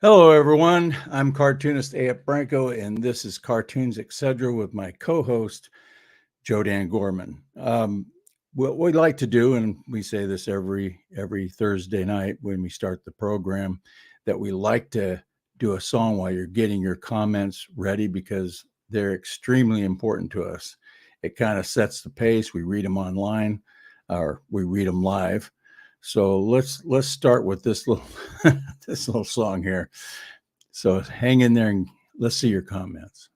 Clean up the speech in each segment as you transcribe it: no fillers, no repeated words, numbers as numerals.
Hello, everyone. I'm cartoonist A.F. Branco, and this is Cartoons Etc. with my co-host, Jodan Gorman. What we like to do, and we say this every Thursday night when we start the program, that we like to do a song while you're getting your comments ready because they're extremely important to us. It kind of sets the pace. We read them online, or we read them live. So let's start with this little this little song here. So hang in there and let's see your comments.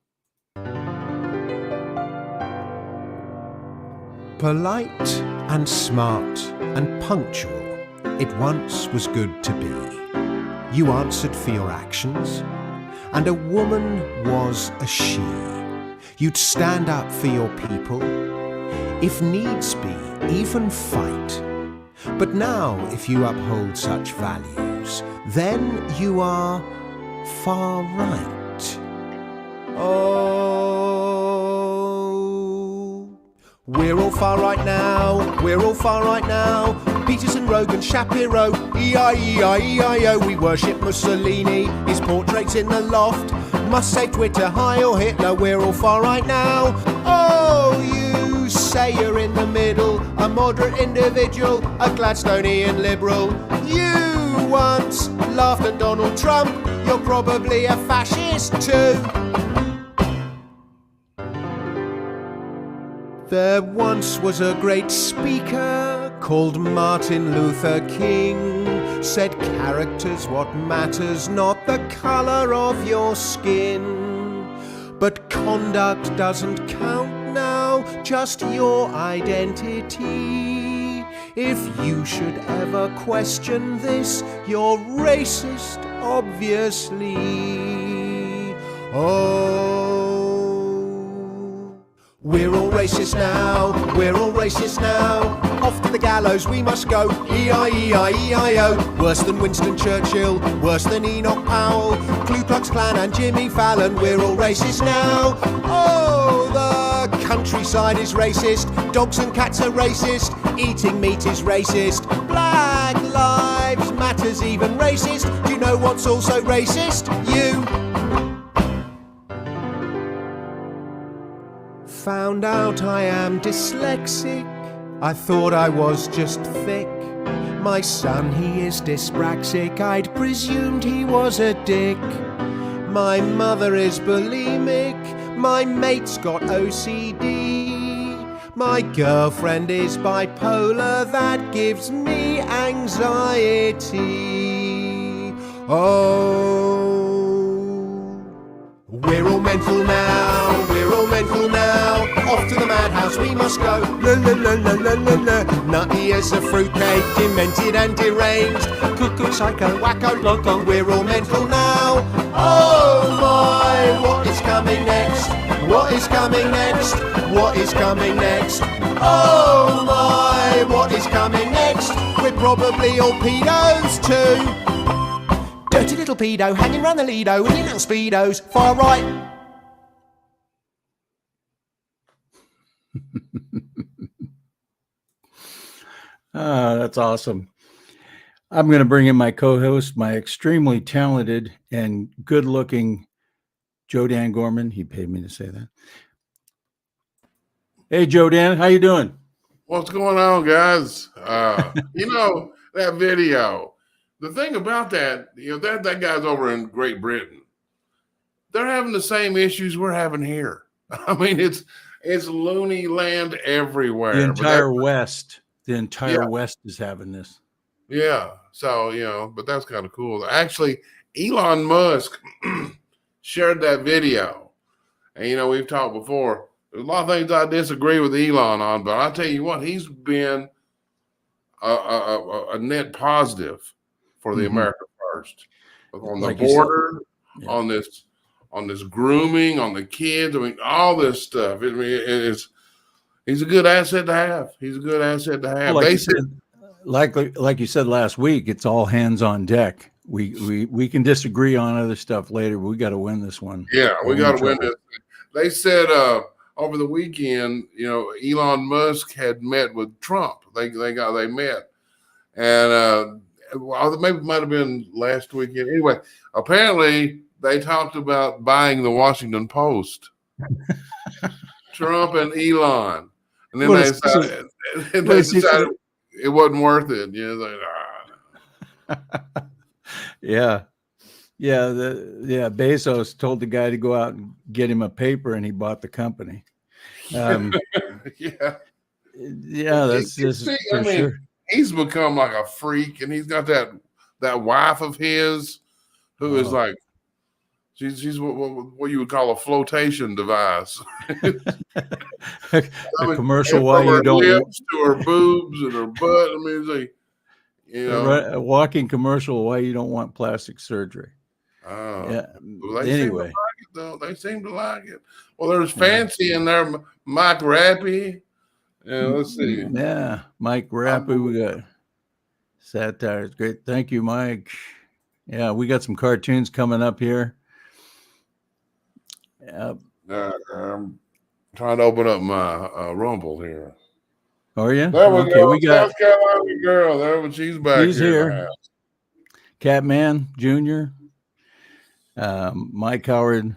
Polite and smart and punctual, it once was good to be. You answered for your actions, and a woman was a she. You'd stand up for your people, if needs be, even fight. But now, if you uphold such values, then you are far right. Oh, we're all far right now, we're all far right now. Peterson, Rogan, Shapiro, E-I-E-I-E-I-O. We worship Mussolini, his portrait's in the loft. Must say Twitter, Heil Hitler, we're all far right now. Oh, you say you're in the middle, a moderate individual, a Gladstonian liberal. You once laughed at Donald Trump, you're probably a fascist too. There once was a great speaker called Martin Luther King. Said character's what matters, not the colour of your skin. But conduct doesn't count now, just your identity. If you should ever question this, you're racist, obviously. Oh, we're all racist now, we're all racist now. Off to the gallows we must go, E-I-E-I-E-I-O. Worse than Winston Churchill, worse than Enoch Powell, Ku Klux Klan and Jimmy Fallon. We're all racist now. Oh, the countryside is racist, dogs and cats are racist, eating meat is racist, Black Lives Matter's even racist. Do you know what's also racist? You. Found out I am dyslexic, I thought I was just thick. My son, he is dyspraxic, I'd presumed he was a dick. My mother is bulimic, my mate's got OCD. My girlfriend is bipolar, that gives me anxiety. Oh, we're all mental now, we're all mental now. Off to the madhouse we must go, la la la la la la la. Nutty as a fruitcake, demented and deranged, cuckoo, psycho, wacko, loco. We're all mental now. Oh my, what is coming next? What is coming next? What is coming next? Oh my, what is coming next? We're probably all pedos too. Dirty little pedo hanging round the Lido in little speedos, far right. That's awesome. I'm going to bring in my co-host, my extremely talented and good-looking Jodan Gorman. He paid me to say that. Hey, Jodan, how you doing? What's going on, guys? That video. The thing about that, that guy's over in Great Britain. They're having the same issues we're having here. I mean, it's loony land everywhere. The entire West is having this. Yeah. So, but that's kind of cool. Actually, Elon Musk shared that video. And, we've talked before. There's a lot of things I disagree with Elon on, but I'll tell you what, he's been a net positive for the America First. On the border, on this grooming, on the kids, I mean, all this stuff. I mean, he's a good asset to have. He's a good asset to have. Well, like you said last week, it's all hands on deck. We can disagree on other stuff later, but we got to win this one. Yeah, we got to win this. They said over the weekend, Elon Musk had met with Trump. They met, and well, maybe it might have been last weekend. Anyway, apparently they talked about buying the Washington Post, Trump and Elon, and then Well, they decided it wasn't worth it. You know, like, yeah. Bezos told the guy to go out and get him a paper, and he bought the company. yeah, That's just for sure. He's become like a freak, and he's got that wife of his who is like, she's what you would call a flotation device. A commercial why you don't lips to her boobs and her butt. I mean, it's like, you know, a walking commercial why you don't want plastic surgery. Oh, yeah. Well, Anyway, seem to like it, though. They seem to like it. Well, there's Fancy in there, Mike Rappy. Yeah, let's see. Yeah, Mike Rappy. We got satire. It's great. Thank you, Mike. Yeah, we got some cartoons coming up here. I'm trying to open up my Rumble here. Are you? There we go. We got South Carolina girl. There, she's back. She's here. Catman Jr. Mike Howard.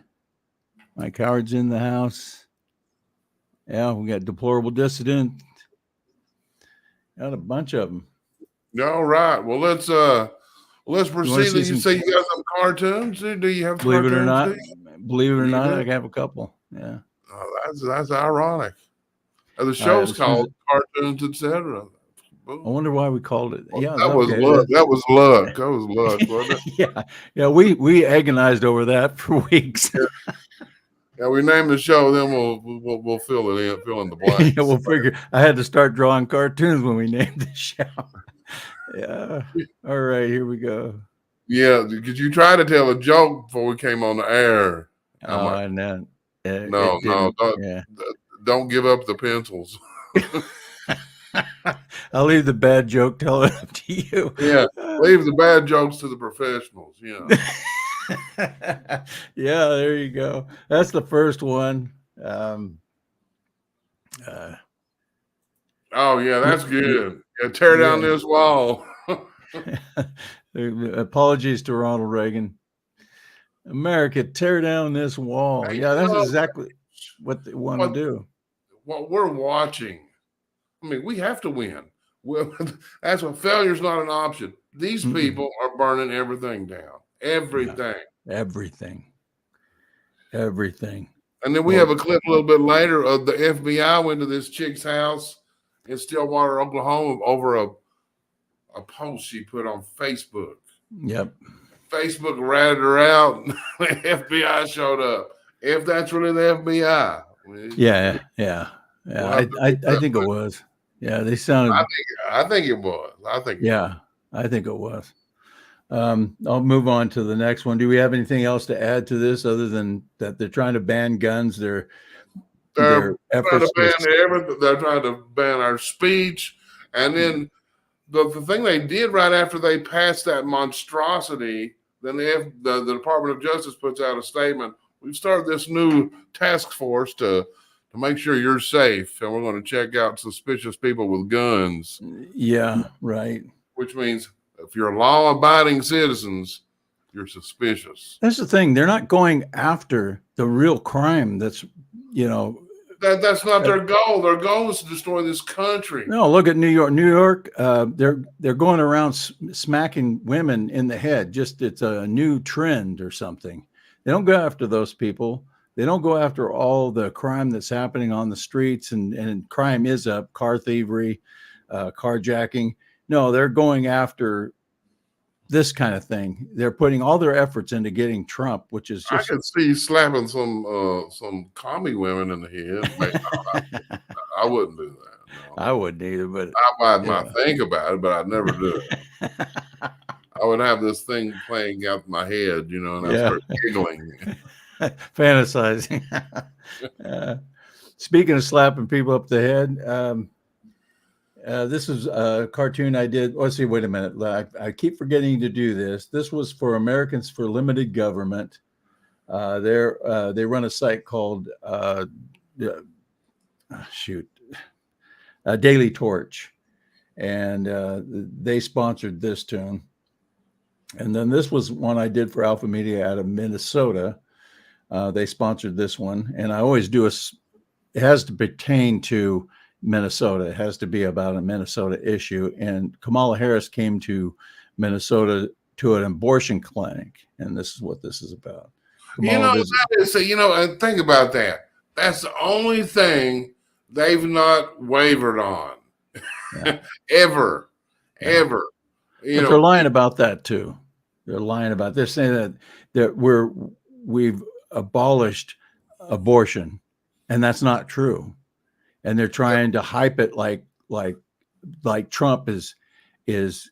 Mike Howard's in the house. Yeah, we got Deplorable Dissident. Got a bunch of them. All right. Well, let's proceed. You say you got some cartoons? Do you have believe cartoons? Believe it or not, I have a couple. Yeah. Oh, that's ironic. The show's called Cartoons Etc. I wonder why we called it. Yeah, that was luck. That was luck. That was luck, wasn't it? Yeah. We agonized over that for weeks. Yeah, we named the show. Then we'll fill in the blanks. We'll figure. I had to start drawing cartoons when we named the show. Yeah. All right, here we go. Yeah, because you tried to tell a joke before we came on the air. And then don't give up the pencils. I'll leave the bad joke. Tell it up to you. Yeah, leave the bad jokes to the professionals. Yeah. Yeah, there you go. That's the first one. Oh yeah, that's good. Yeah, tear down this wall. Apologies to Ronald Reagan. America, tear down this wall. Hey, yeah, that's exactly what they want to do. What we're watching. I mean, we have to win. That's what failure's not an option. These people are burning everything down. Everything. And then we have a clip a little bit later of the FBI went to this chick's house in Stillwater, Oklahoma, over a post she put on Facebook. Yep. Facebook ratted her out. The FBI showed up. If that's really the FBI. Yeah. I think it was. Yeah, they sounded. I think it was. I think it was. I'll move on to the next one. Do we have anything else to add to this other than that they're trying to ban guns? They're trying to ban everything. They're trying to ban our speech. And then the thing they did right after they passed that monstrosity, then the Department of Justice puts out a statement. We've started this new task force to make sure you're safe, and we're going to check out suspicious people with guns. Yeah, right. Which means if you're law-abiding citizens, you're suspicious. That's the thing. They're not going after the real crime. That's, that's not their goal. Their goal is to destroy this country. No, look at New York. New York, they're going around smacking women in the head. Just it's a new trend or something. They don't go after those people. They don't go after all the crime that's happening on the streets, and crime is up, car thievery, carjacking. No, they're going after this kind of thing. They're putting all their efforts into getting Trump, which is just. I could see slapping some commie women in the head. I wouldn't do that. No. I wouldn't either, but I might think about it, but I'd never do it. I would have this thing playing out my head, and I'd start giggling. Fantasizing. Speaking of slapping people up the head, this is a cartoon I did. Let's see. Wait a minute. I keep forgetting to do this. This was for Americans for Limited Government. They run a site called Daily Torch, and they sponsored this tune. And then this was one I did for Alpha Media out of Minnesota. They sponsored this one, and I always do it has to pertain to Minnesota. It has to be about a Minnesota issue. And Kamala Harris came to Minnesota to an abortion clinic, and this is what this is about. Kamala and think about that. That's the only thing they've not wavered on. Yeah. ever. But they're lying about that too. They're lying about. They're saying that we've abolished abortion, and that's not true. And they're trying to hype it like Trump is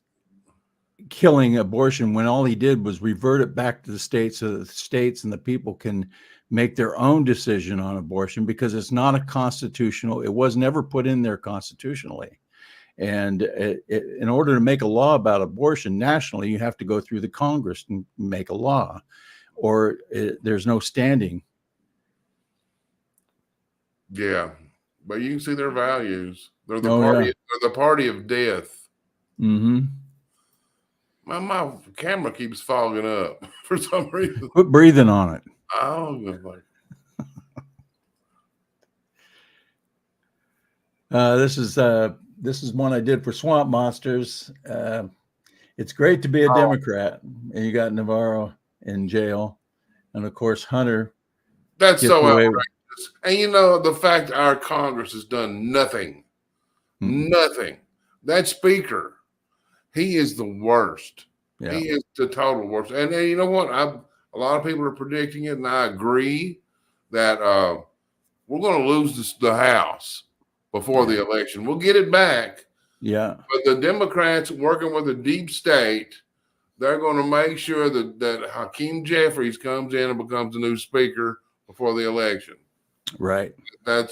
killing abortion, when all he did was revert it back to the states, so that the states and the people can make their own decision on abortion, because it's not a constitutional. It was never put in there constitutionally. And in order to make a law about abortion nationally, you have to go through the Congress and make a law, or there's no standing. Yeah, but you can see their values. They're the party. Yeah. They're the party of death. Mm-hmm. My camera keeps fogging up for some reason. Quit breathing on it. Oh, this is one I did for Swamp Monsters. It's great to be a Democrat, and you got Navarro in jail, and of course Hunter. That's so outrageous. And the fact our Congress has done nothing, nothing. That speaker, he is the worst. Yeah. He is the total worst. And you know what? A lot of people are predicting it, and I agree that we're going to lose the House before the election. We'll get it back. Yeah. But the Democrats, working with the deep state, they're going to make sure that Hakeem Jeffries comes in and becomes the new speaker before the election. Right. I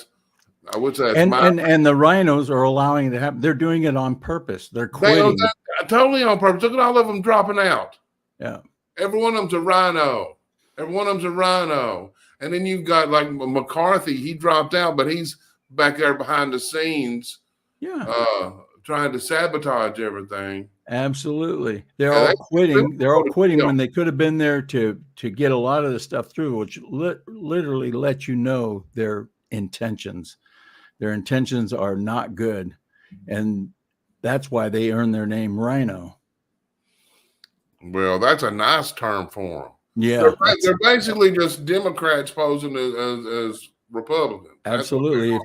would say and the rhinos are allowing it to happen. They're doing it on purpose. They're quitting. Totally on purpose. Look at all of them dropping out. Yeah. Every one of them's a rhino. And then you've got like McCarthy. He dropped out, but he's back there behind the scenes. Yeah. Trying to sabotage everything. Absolutely. They're all quitting. They're all quitting when they could have been there to get a lot of the stuff through, which literally lets you know their intentions. Their intentions are not good. And that's why they earn their name Rhino. Well, that's a nice term for them. Yeah. They're basically just Democrats posing as Republicans. Absolutely.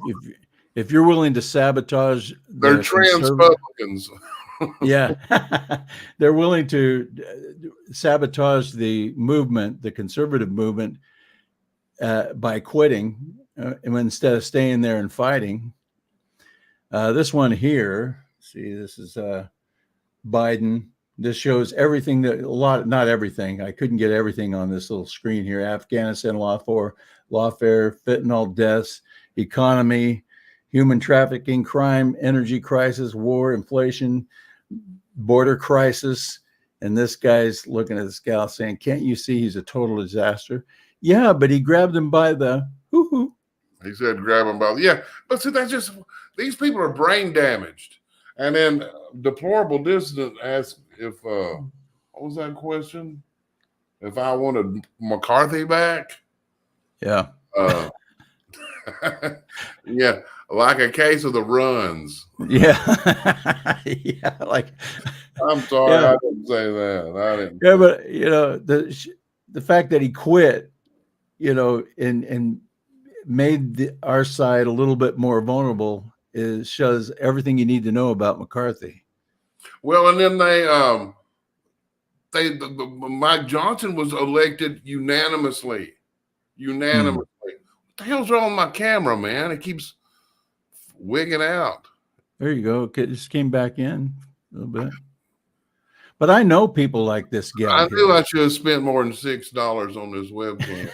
If you're willing to sabotage, they're trans-Republicans. Yeah, they're willing to sabotage the movement, the conservative movement, by quitting instead of staying there and fighting. This one here, see, this is Biden. This shows everything not everything. I couldn't get everything on this little screen here. Afghanistan lawfare, fentanyl deaths, economy, human trafficking, crime, energy crisis, war, inflation, border crisis. And this guy's looking at this gal saying, can't you see he's a total disaster? Yeah, but he grabbed him by the hoo-hoo. He said grab him by the, yeah. But see, that's just, these people are brain damaged. And then Deplorable Dissident asked if, what was that question? If I wanted McCarthy back? Yeah. Yeah, like a case of the runs. Yeah. Yeah, like I'm sorry, I didn't say that. I didn't. Yeah, but the fact that he quit, and made our side a little bit more vulnerable shows everything you need to know about McCarthy. Well, and then Mike Johnson was elected unanimously. What the hell's wrong with my camera, man? It keeps wigging out. There you go. It just came back in a little bit. But I know people like this guy. I knew I should have spent more than $6 on this webcam.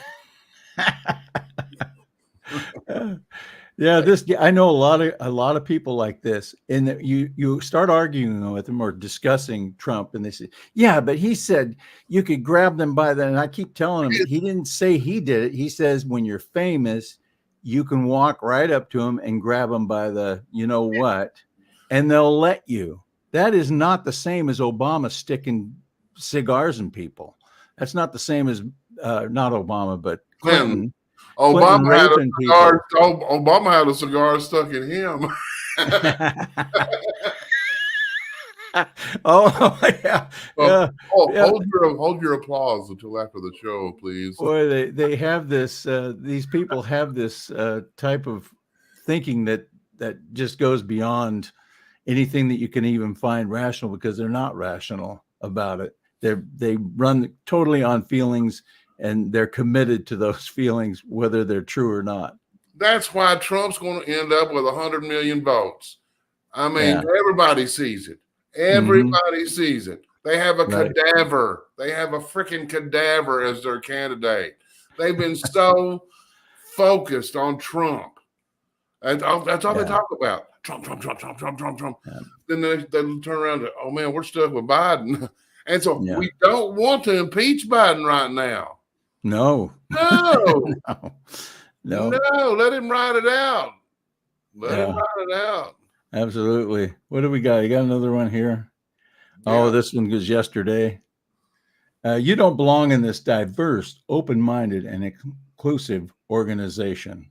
Yeah, I know a lot of people like this, and you start arguing with them or discussing Trump, and they say, "Yeah, but he said you could grab them by the." And I keep telling them he didn't say he did it. He says when you're famous, you can walk right up to him and grab them by the, you know what. and they'll let you. That is not the same as Obama sticking cigars in people. That's not the same as not Obama, but Clinton. Clinton Obama had a raping cigar. Obama had a cigar stuck in him. Oh yeah, yeah. Hold your applause until after the show, please. Boy, they have this. These people have this type of thinking that just goes beyond anything that you can even find rational, because they're not rational about it. They run totally on feelings, and they're committed to those feelings, whether they're true or not. That's why Trump's going to end up with 100 million votes. I mean, everybody sees it. Everybody sees it. They have a cadaver. They have a freaking cadaver as their candidate. They've been so focused on Trump. And that's all they talk about. Trump. Yeah. Then they turn around and, oh, man, we're stuck with Biden. And so we don't want to impeach Biden right now. No. No, let him ride it out. Let him ride it out. Absolutely. What do we got? You got another one here? Yeah. Oh, this one was yesterday. You don't belong in this diverse, open-minded, and inclusive organization.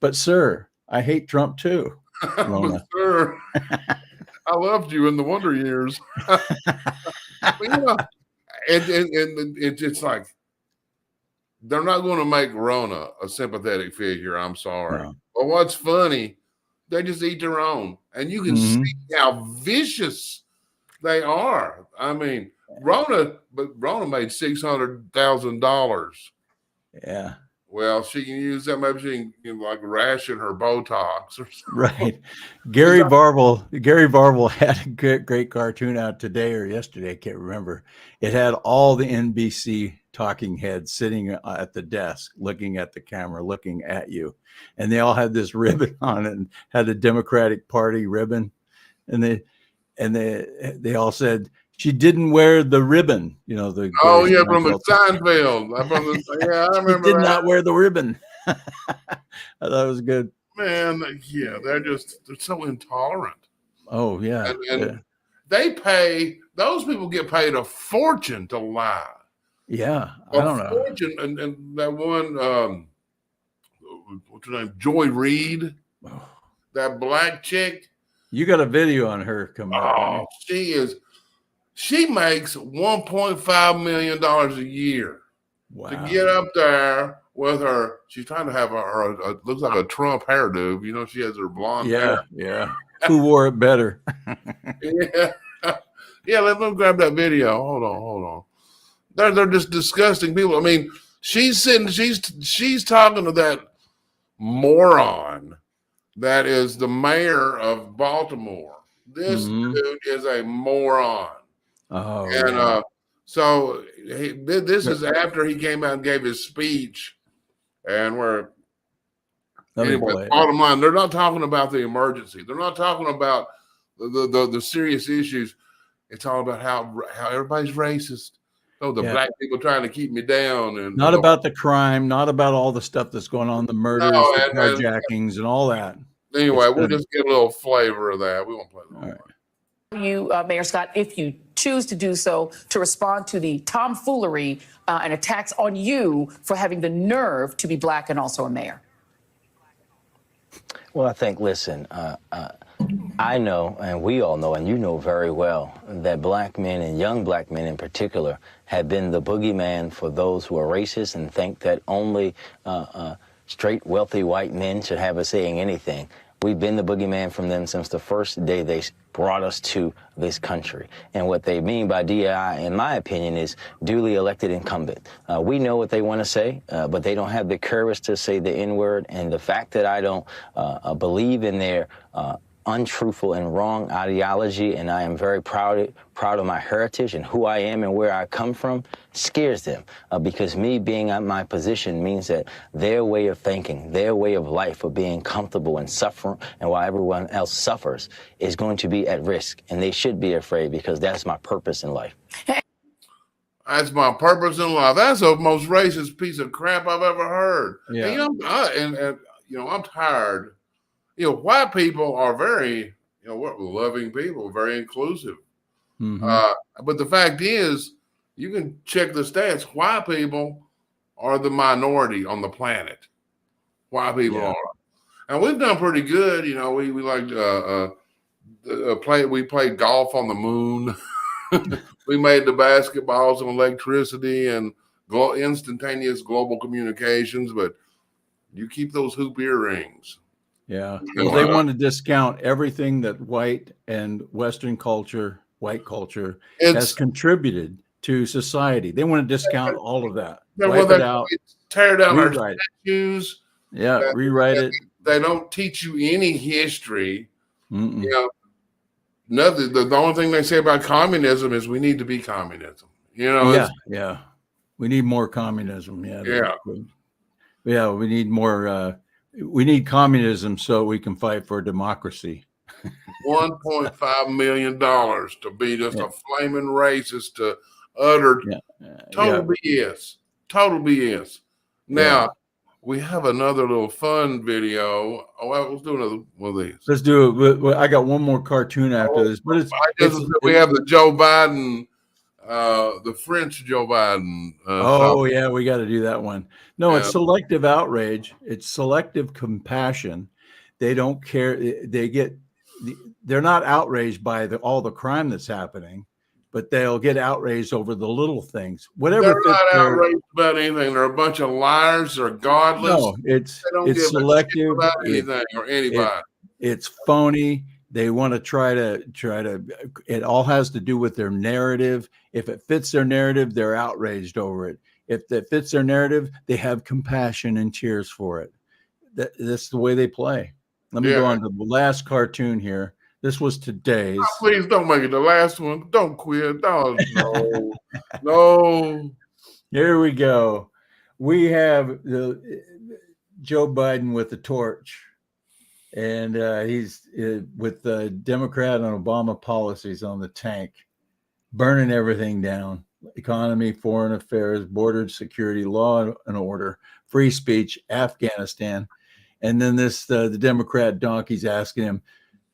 But, sir, I hate Trump too. But, sir, I loved you in the Wonder Years. It's like, they're not going to make Rona a sympathetic figure. I'm sorry. No. But what's funny, they just eat their own. And you can see how vicious they are. I mean, Rona made $600,000. Yeah. Well, she can use that. Maybe she can like ration her Botox or something. Right. Gary Barble had a great cartoon out today or yesterday. I can't remember. It had all the NBC talking heads sitting at the desk, looking at the camera, looking at you. And they all had this ribbon on it and had a Democratic Party ribbon. And they all said, she didn't wear the ribbon, you know. From the Seinfeld. I remember. She did not wear the ribbon. I thought it was good. Man, they're so intolerant. Oh yeah, and those people get paid a fortune to lie. Yeah, I don't know. Fortune, and that one, what's her name, Joy Reid, that black chick. You got a video on her coming up. Oh, she makes $1.5 million a year to get up there with her. She's trying to have a looks like a Trump hairdo. You know, she has her blonde hair. Yeah. Who wore it better? Let me grab that video. Hold on. They're just disgusting people. I mean, she's talking to that moron that is the mayor of Baltimore. This dude is a moron. Oh, and so this is after he came out and gave his speech, and bottom line, they're not talking about the emergency. They're not talking about the serious issues. It's all about how everybody's racist. Oh, the black people trying to keep me down, and not about the crime, not about all the stuff that's going on, the murders, the carjackings, and all that. Anyway, we'll just get a little flavor of that. We won't play the whole thing. You, Mayor Scott, if you choose to do so, to respond to the tomfoolery and attacks on you for having the nerve to be black and also a mayor? Well, I think, listen, I know, and we all know, and you know very well, that black men and young black men in particular have been the boogeyman for those who are racist and think that only straight, wealthy white men should have a say in anything. We've been the boogeyman from them since the first day they brought us to this country. And what they mean by DEI, in my opinion, is duly elected incumbent. We know what they want to say, but they don't have the courage to say the N-word. And the fact that I don't believe in their untruthful and wrong ideology, and I am very proud of my heritage and who I am and where I come from, scares them, because me being at my position means that their way of thinking, their way of life of being comfortable and suffering, and while everyone else suffers, is going to be at risk, and they should be afraid, because that's my purpose in life. That's my purpose in life. That's the most racist piece of crap I've ever heard. Yeah. And I'm tired. White people are very we're loving people, very inclusive. Mhm. But the fact is, you can check the stats. White people are the minority on the planet. White people Yeah. are, and we've done pretty good. We like we played golf on the moon. We made the basketballs on electricity and instantaneous global communications. But you keep those hoop earrings. Yeah. Well, they want to discount everything that white and Western culture, white culture, has It's contributed to society. They want to discount all of that, well, wipe it out, tear down our rewrite it. statues. Yeah, rewrite it. They don't teach you any history. Mm-mm. Nothing. The only thing they say about communism is we need to be communism. Yeah. We need more communism. Yeah. Yeah, we need more. We need communism so we can fight for democracy. $1.5 million to be just a flaming racist, to utter total BS. Total BS. Now, we have another little fun video. Oh, well, let's do another one of these. Let's do it. I got one more cartoon after this, but we have the Joe Biden, the French Joe Biden. We got to do that one. No, it's selective outrage. It's selective compassion. They don't care. They're not outraged by all the crime that's happening, but they'll get outraged over the little things. Whatever. They're not outraged about anything. They're a bunch of liars. They're godless. No, it's selective about anything or anybody. It's phony. They want to try to. It all has to do with their narrative. If it fits their narrative, they're outraged over it. If it fits their narrative, they have compassion and tears for it. That's the way they play. Let me go on to the last cartoon here. This was today's. Oh, please don't make it the last one. Don't quit. Don't. No. Here we go. We have Joe Biden with the torch. And he's with the Democrat and Obama policies on the tank, burning everything down: economy, foreign affairs, border security, law and order, free speech, Afghanistan. And then the Democrat donkey's asking him,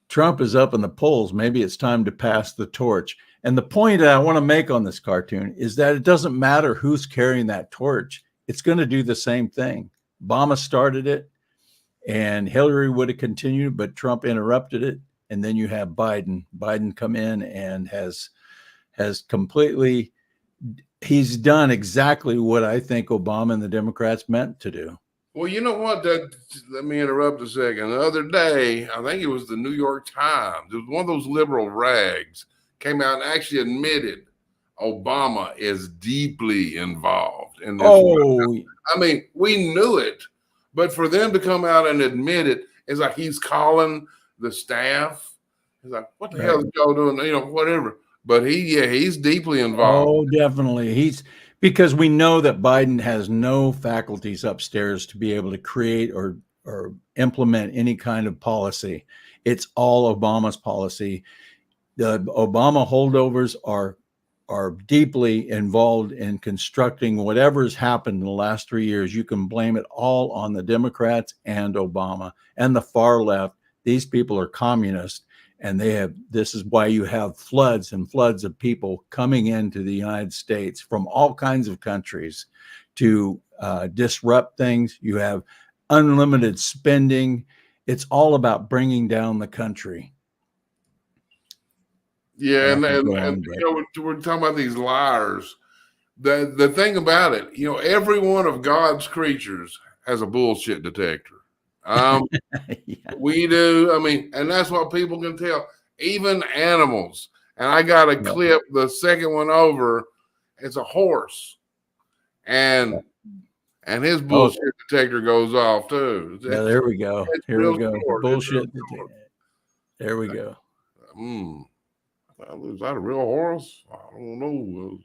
Trump is up in the polls. Maybe it's time to pass the torch. And the point that I want to make on this cartoon is that it doesn't matter who's carrying that torch. It's going to do the same thing. Obama started it, and Hillary would have continued, but Trump interrupted it. And then you have Biden. Biden come in and has completely, he's done exactly what I think Obama and the Democrats meant to do. Well, you know what? Let me interrupt a second. The other day, I think it was the New York Times. It was one of those liberal rags, came out and actually admitted Obama is deeply involved in this. I mean, we knew it. But for them to come out and admit it, it's like he's calling the staff. He's like, what the hell is y'all doing? Whatever. But he's deeply involved. Oh, definitely. Because we know that Biden has no faculties upstairs to be able to create or implement any kind of policy. It's all Obama's policy. The Obama holdovers are deeply involved in constructing whatever's happened in the last 3 years. You can blame it all on the Democrats and Obama and the far left. These people are communist, and this is why you have floods and floods of people coming into the United States from all kinds of countries to disrupt things. You have unlimited spending. It's all about bringing down the country. Yeah, and we're talking about these liars. The thing about it, every one of God's creatures has a bullshit detector. We do. I mean, and that's what people can tell. Even animals. And I got a clip, the second one over. It's a horse, and his bullshit detector goes off too. Yeah, there we go. Here we go. Bullshit detector. There we go. Is that a real horse? I don't know.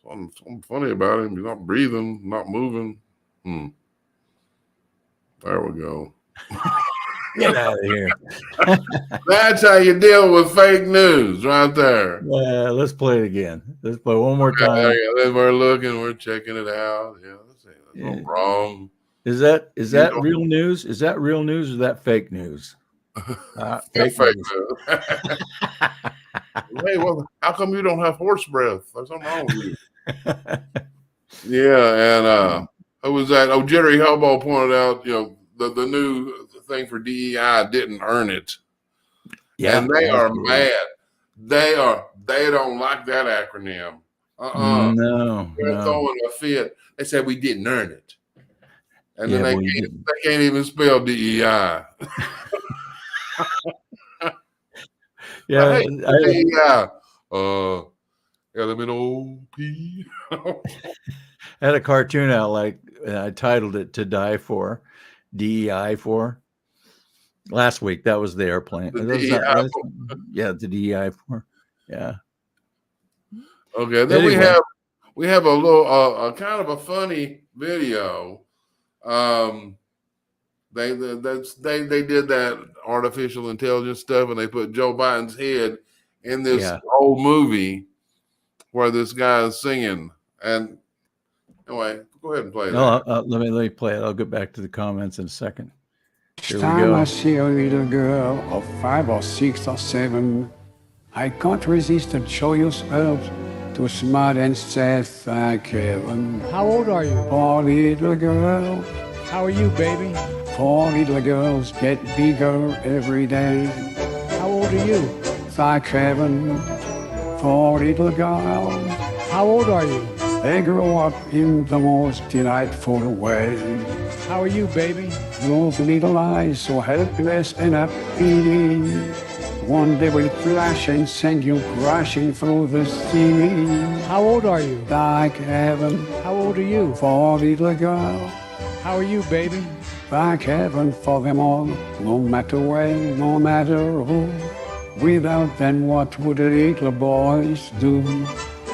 Something funny about him. He's not breathing, not moving. There we go. Get out of here. That's how you deal with fake news right there. Let's play it again. Let's play one more time. Then we're looking, we're checking it out. Yeah, let's see. That's wrong. Is that real news? Is that real news or is that fake news? Fake Fake news. news. Hey, well, how come you don't have horse breath? There's something wrong with you. Yeah, and who was that? Oh, Jerry Hobo pointed out, the new thing for DEI didn't earn it. Yeah, And they are absolutely. mad. They don't like that acronym. No, They're no. throwing a fit. They said we didn't earn it. And Yeah, then well, you didn't. they can't even spell DEI. Yeah, Hey, DEI. LMNOP. I had a cartoon out I titled it "To Die For," DEI for. Last week, that was the airplane. The That was DEI. yeah, the DEI for. Yeah. Okay, then Anyway. we have a little a kind of a funny video. They did that artificial intelligence stuff, and they put Joe Biden's head in this old movie where this guy is singing. And anyway, go ahead and play that. Let me play it. I'll get back to the comments in a second. Here Each we time go. I see a little girl of 5 or 6 or 7, I can't resist and show yourself to smile and say thank heaven. How old are you? Poor little girl, How are you, baby? 4 little girls get bigger every day. How old are you? Thank heaven, 4 little girls. How old are you? They grow up in the most delightful way. How are you, baby? Those little eyes so helpless and happy. One day will flash and send you crashing through the sea. How old are you? Thank heaven, How old are you? 4 little girls. How are you, baby? Thank heaven for them all, no matter when, no matter who. Without them, what would little boys do?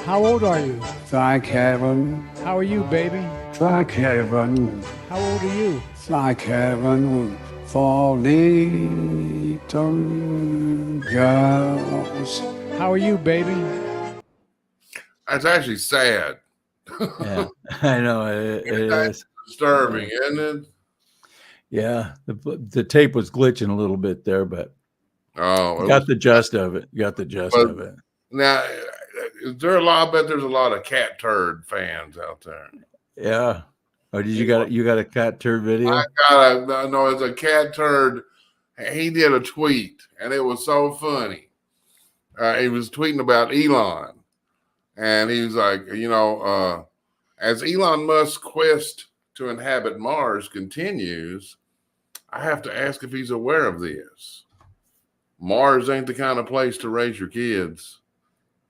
How old are you? Thank heaven, How are you, baby? thank heaven, How old are you? thank heaven for little girls. How are you, baby? That's actually sad. Yeah, I know it is. Disturbing, isn't it? Yeah, the tape was glitching a little bit there, but Oh, got the gist of it. Got the gist of it. Now, is there a lot? I bet there's a lot of cat turd fans out there. Yeah. Oh, did you got a cat turd video? No, it's a cat turd. He did a tweet, and it was so funny. He was tweeting about Elon, and he was like, as Elon Musk's quest to inhabit Mars continues, I have to ask if he's aware of this. Mars ain't the kind of place to raise your kids.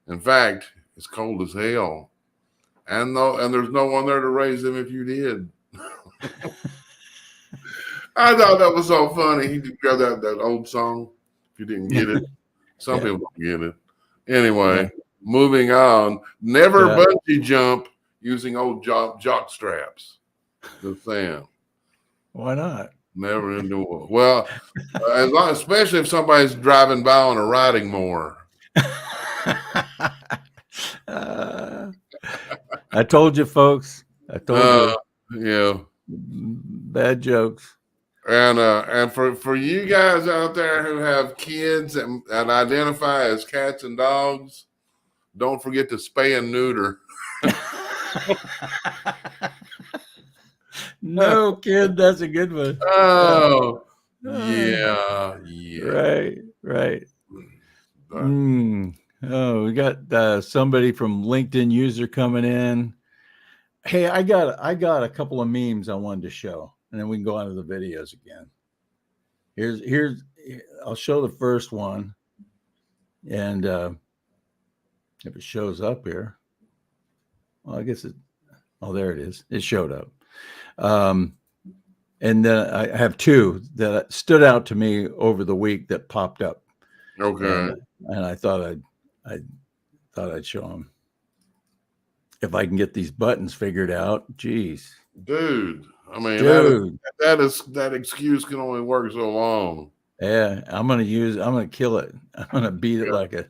In fact, it's cold as hell. And there's no one there to raise them if you did. I thought that was so funny. He did grab that old song. If you didn't get it, some people don't get it. Anyway, moving on. Never bungee jump using old jock straps. Just saying. Why not? Never into it. Well, especially if somebody's driving by on a riding mower. I told you, folks. I told you. Yeah. Bad jokes. And for you guys out there who have kids and identify as cats and dogs, don't forget to spay and neuter. No, kid, that's a good one. Oh, yeah. Right. Oh, we got somebody from LinkedIn user coming in. Hey, I got a couple of memes I wanted to show, and then we can go on to the videos again. Here's I'll show the first one, and if it shows up here, well, I guess there it is. It showed up. And then I have two that stood out to me over the week that popped up. Okay. And I thought I'd show them. If I can get these buttons figured out, geez. Dude, I mean, that excuse can only work so long. Yeah, I'm gonna kill it. I'm gonna beat it like a.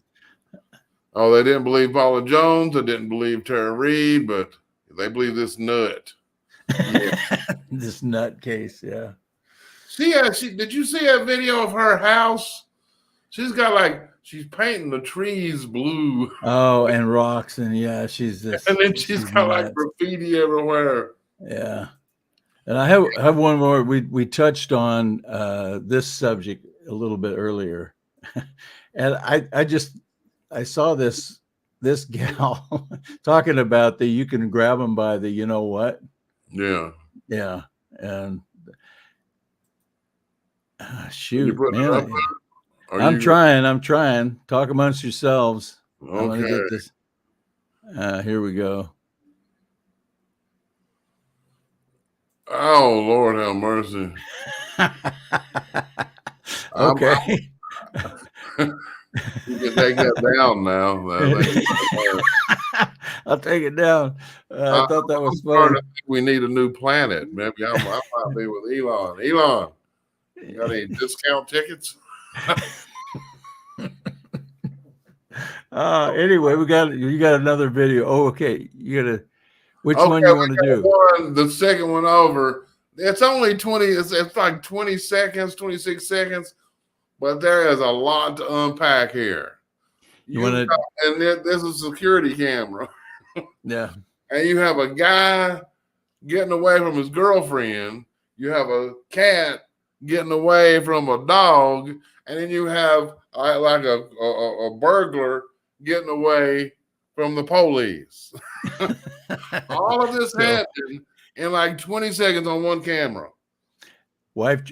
Oh, they didn't believe Paula Jones. They didn't believe Tara Reid, but they believe this nut. This nutcase, yeah. Did you see that video of her house? She's painting the trees blue. Oh, and rocks, and yeah, she's this. And then she's got like graffiti everywhere. Yeah. And I have one more. We touched on this subject a little bit earlier. And I saw this gal talking about you can grab them by the you know what? Yeah. Yeah. And shoot, man. I'm trying. Talk amongst yourselves. Okay. I'm gonna get this. Here we go. Oh, Lord have mercy. Okay. You can take that down now. I'll take it down. I thought that was fun. We need a new planet. Maybe I might be with Elon. Elon, you got any discount tickets? Anyway, you got another video. Oh, okay. Which one you want to do? The second one over. It's only 20. It's like 20 seconds, 26 seconds, but there is a lot to unpack here. And there's a security camera. Yeah. And you have a guy getting away from his girlfriend. You have a cat getting away from a dog, and then you have like a burglar getting away from the police. All of this happened in like 20 seconds on one camera. Wife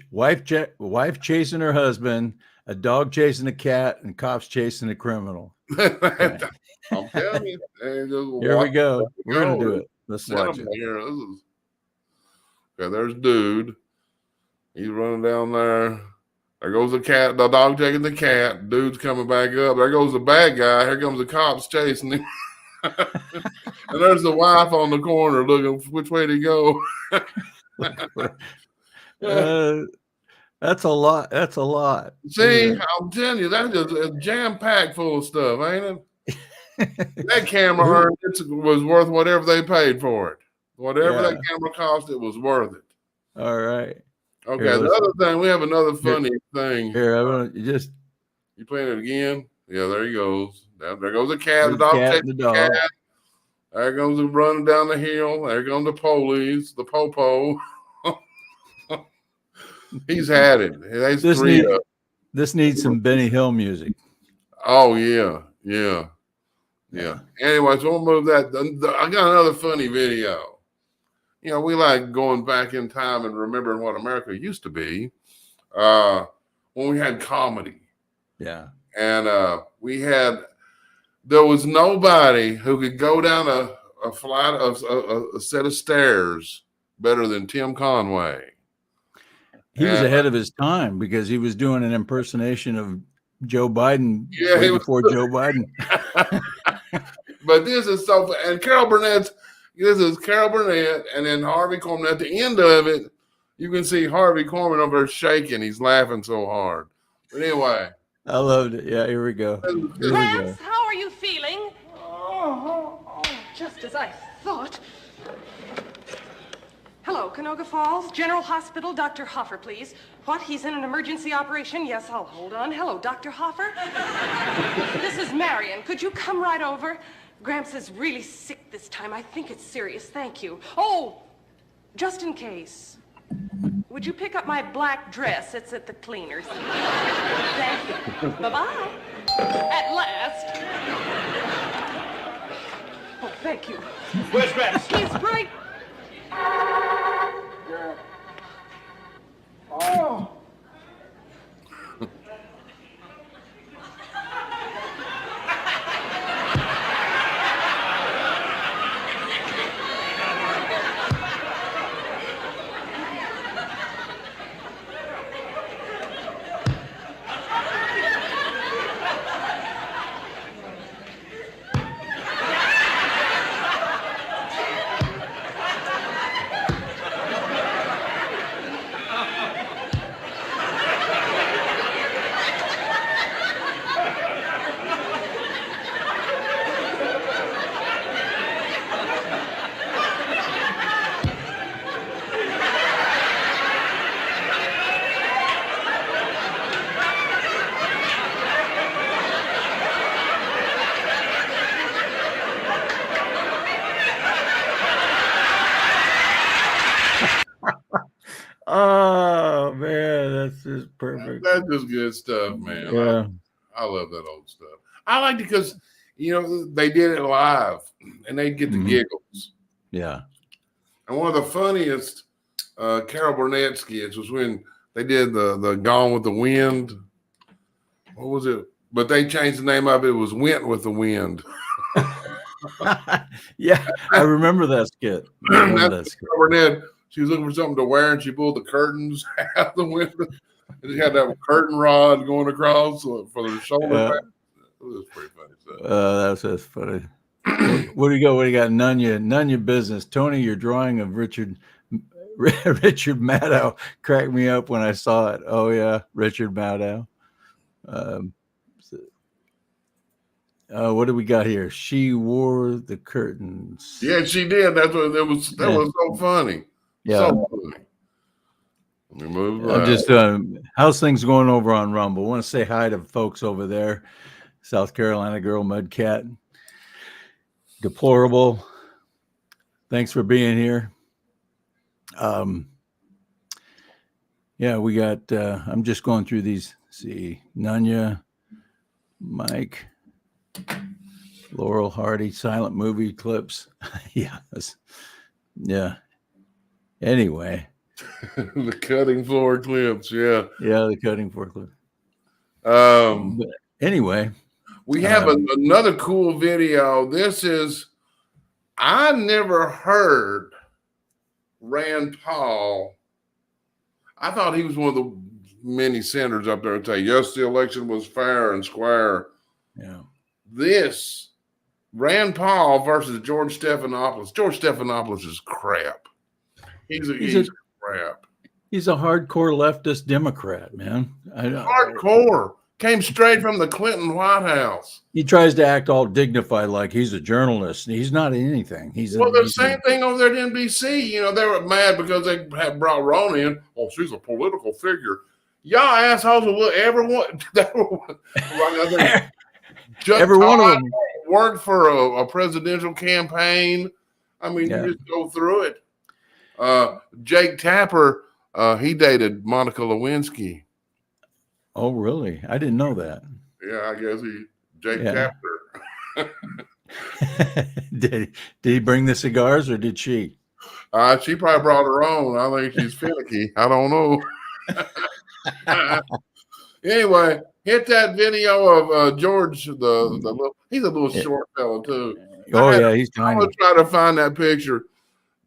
chasing her husband, a dog chasing a cat, and cops chasing a criminal. I'm telling you. Here we go. We're gonna do it. Let's watch it. Okay, there's dude. He's running down there. There goes the cat, the dog taking the cat. Dude's coming back up. There goes the bad guy. Here comes the cops chasing him. And there's the wife on the corner looking which way to go. That's a lot. That's a lot. See, I'm telling you, that's just jam-packed full of stuff, ain't it? That camera was worth whatever they paid for it. Whatever that camera cost, it was worth it. All right. Okay, the other thing, we have another funny thing. Here, I want to just. You playing it again? Yeah, there he goes. There goes the cat. The dog takes the cat. There goes the running down the hill. There goes the police, the popo. He's had it. This needs some Benny Hill music. Oh, yeah. Anyway, so we'll move that. I got another funny video. You know, we like going back in time and remembering what America used to be when we had comedy. Yeah. And there was nobody who could go down a flight of a set of stairs better than Tim Conway. He was ahead of his time because he was doing an impersonation of Joe Biden before Joe Biden. But this is so, and this is Carol Burnett, and then Harvey Korman. At the end of it, you can see Harvey Korman over there shaking. He's laughing so hard. But anyway. I loved it. Yeah, here we go. Gramps, how are you feeling? Oh, just as I thought. Hello, Canoga Falls, General Hospital, Dr. Hoffer, please. What, he's in an emergency operation? Yes, I'll hold on. Hello, Dr. Hoffer. This is Marion. Could you come right over? Gramps is really sick this time. I think it's serious. Thank you. Oh, just in case. Would you pick up my black dress? It's at the cleaners. Thank you. Bye-bye. At last. Oh, thank you. Where's Gramps? He's right. Oh. perfect. That's just good stuff, man. Yeah. I love that old stuff. I liked it because, they did it live and they'd get the giggles. Yeah. And one of the funniest Carol Burnett skits was when they did the Gone with the Wind. What was it? But they changed the name of it. It was Went with the Wind. Yeah, I remember that skit. Carol Burnett, she was looking for something to wear and she pulled the curtains out the window. And she had that curtain rod going across for the shoulder pad. It was pretty funny stuff. That's funny. What do you got? What do you got? None business. Tony, your drawing of Richard Maddow cracked me up when I saw it. Oh yeah, Richard Maddow. What do we got here? She wore the curtains. Yeah, she did. That's what it was. That was so funny. Yeah. So funny. Let me move I'm right. just how's things going over on Rumble? I want to say hi to folks over there. South Carolina girl, Mudcat. Deplorable. Thanks for being here. Yeah, we got I'm just going through these. See, Nunya, Mike, Laurel Hardy, silent movie clips. Yeah. Anyway. The cutting floor clips, yeah. Yeah, the cutting floor clip. But anyway. We have another cool video. This is, I never heard Rand Paul. I thought he was one of the many senators up there to say, yes, the election was fair and square. Yeah. This, Rand Paul versus George Stephanopoulos. George Stephanopoulos is crap. He's crap. He's a hardcore leftist Democrat, man. Hardcore. Came straight from the Clinton White House. He tries to act all dignified like he's a journalist. He's not anything. The same thing over there at NBC. They were mad because they had brought Rona in. Oh, she's a political figure. Y'all assholes will ever want every one of them worked for a presidential campaign. I mean, you just go through it. Jake Tapper, he dated Monica Lewinsky. Oh, really? I didn't know that. Yeah, I guess Jake Tapper. Did he bring the cigars or did she? She probably brought her own. I think she's finicky. I don't know. Anyway, hit that video of George. He's a little short fellow too. Oh yeah, he's tiny. I'm gonna try to find that picture.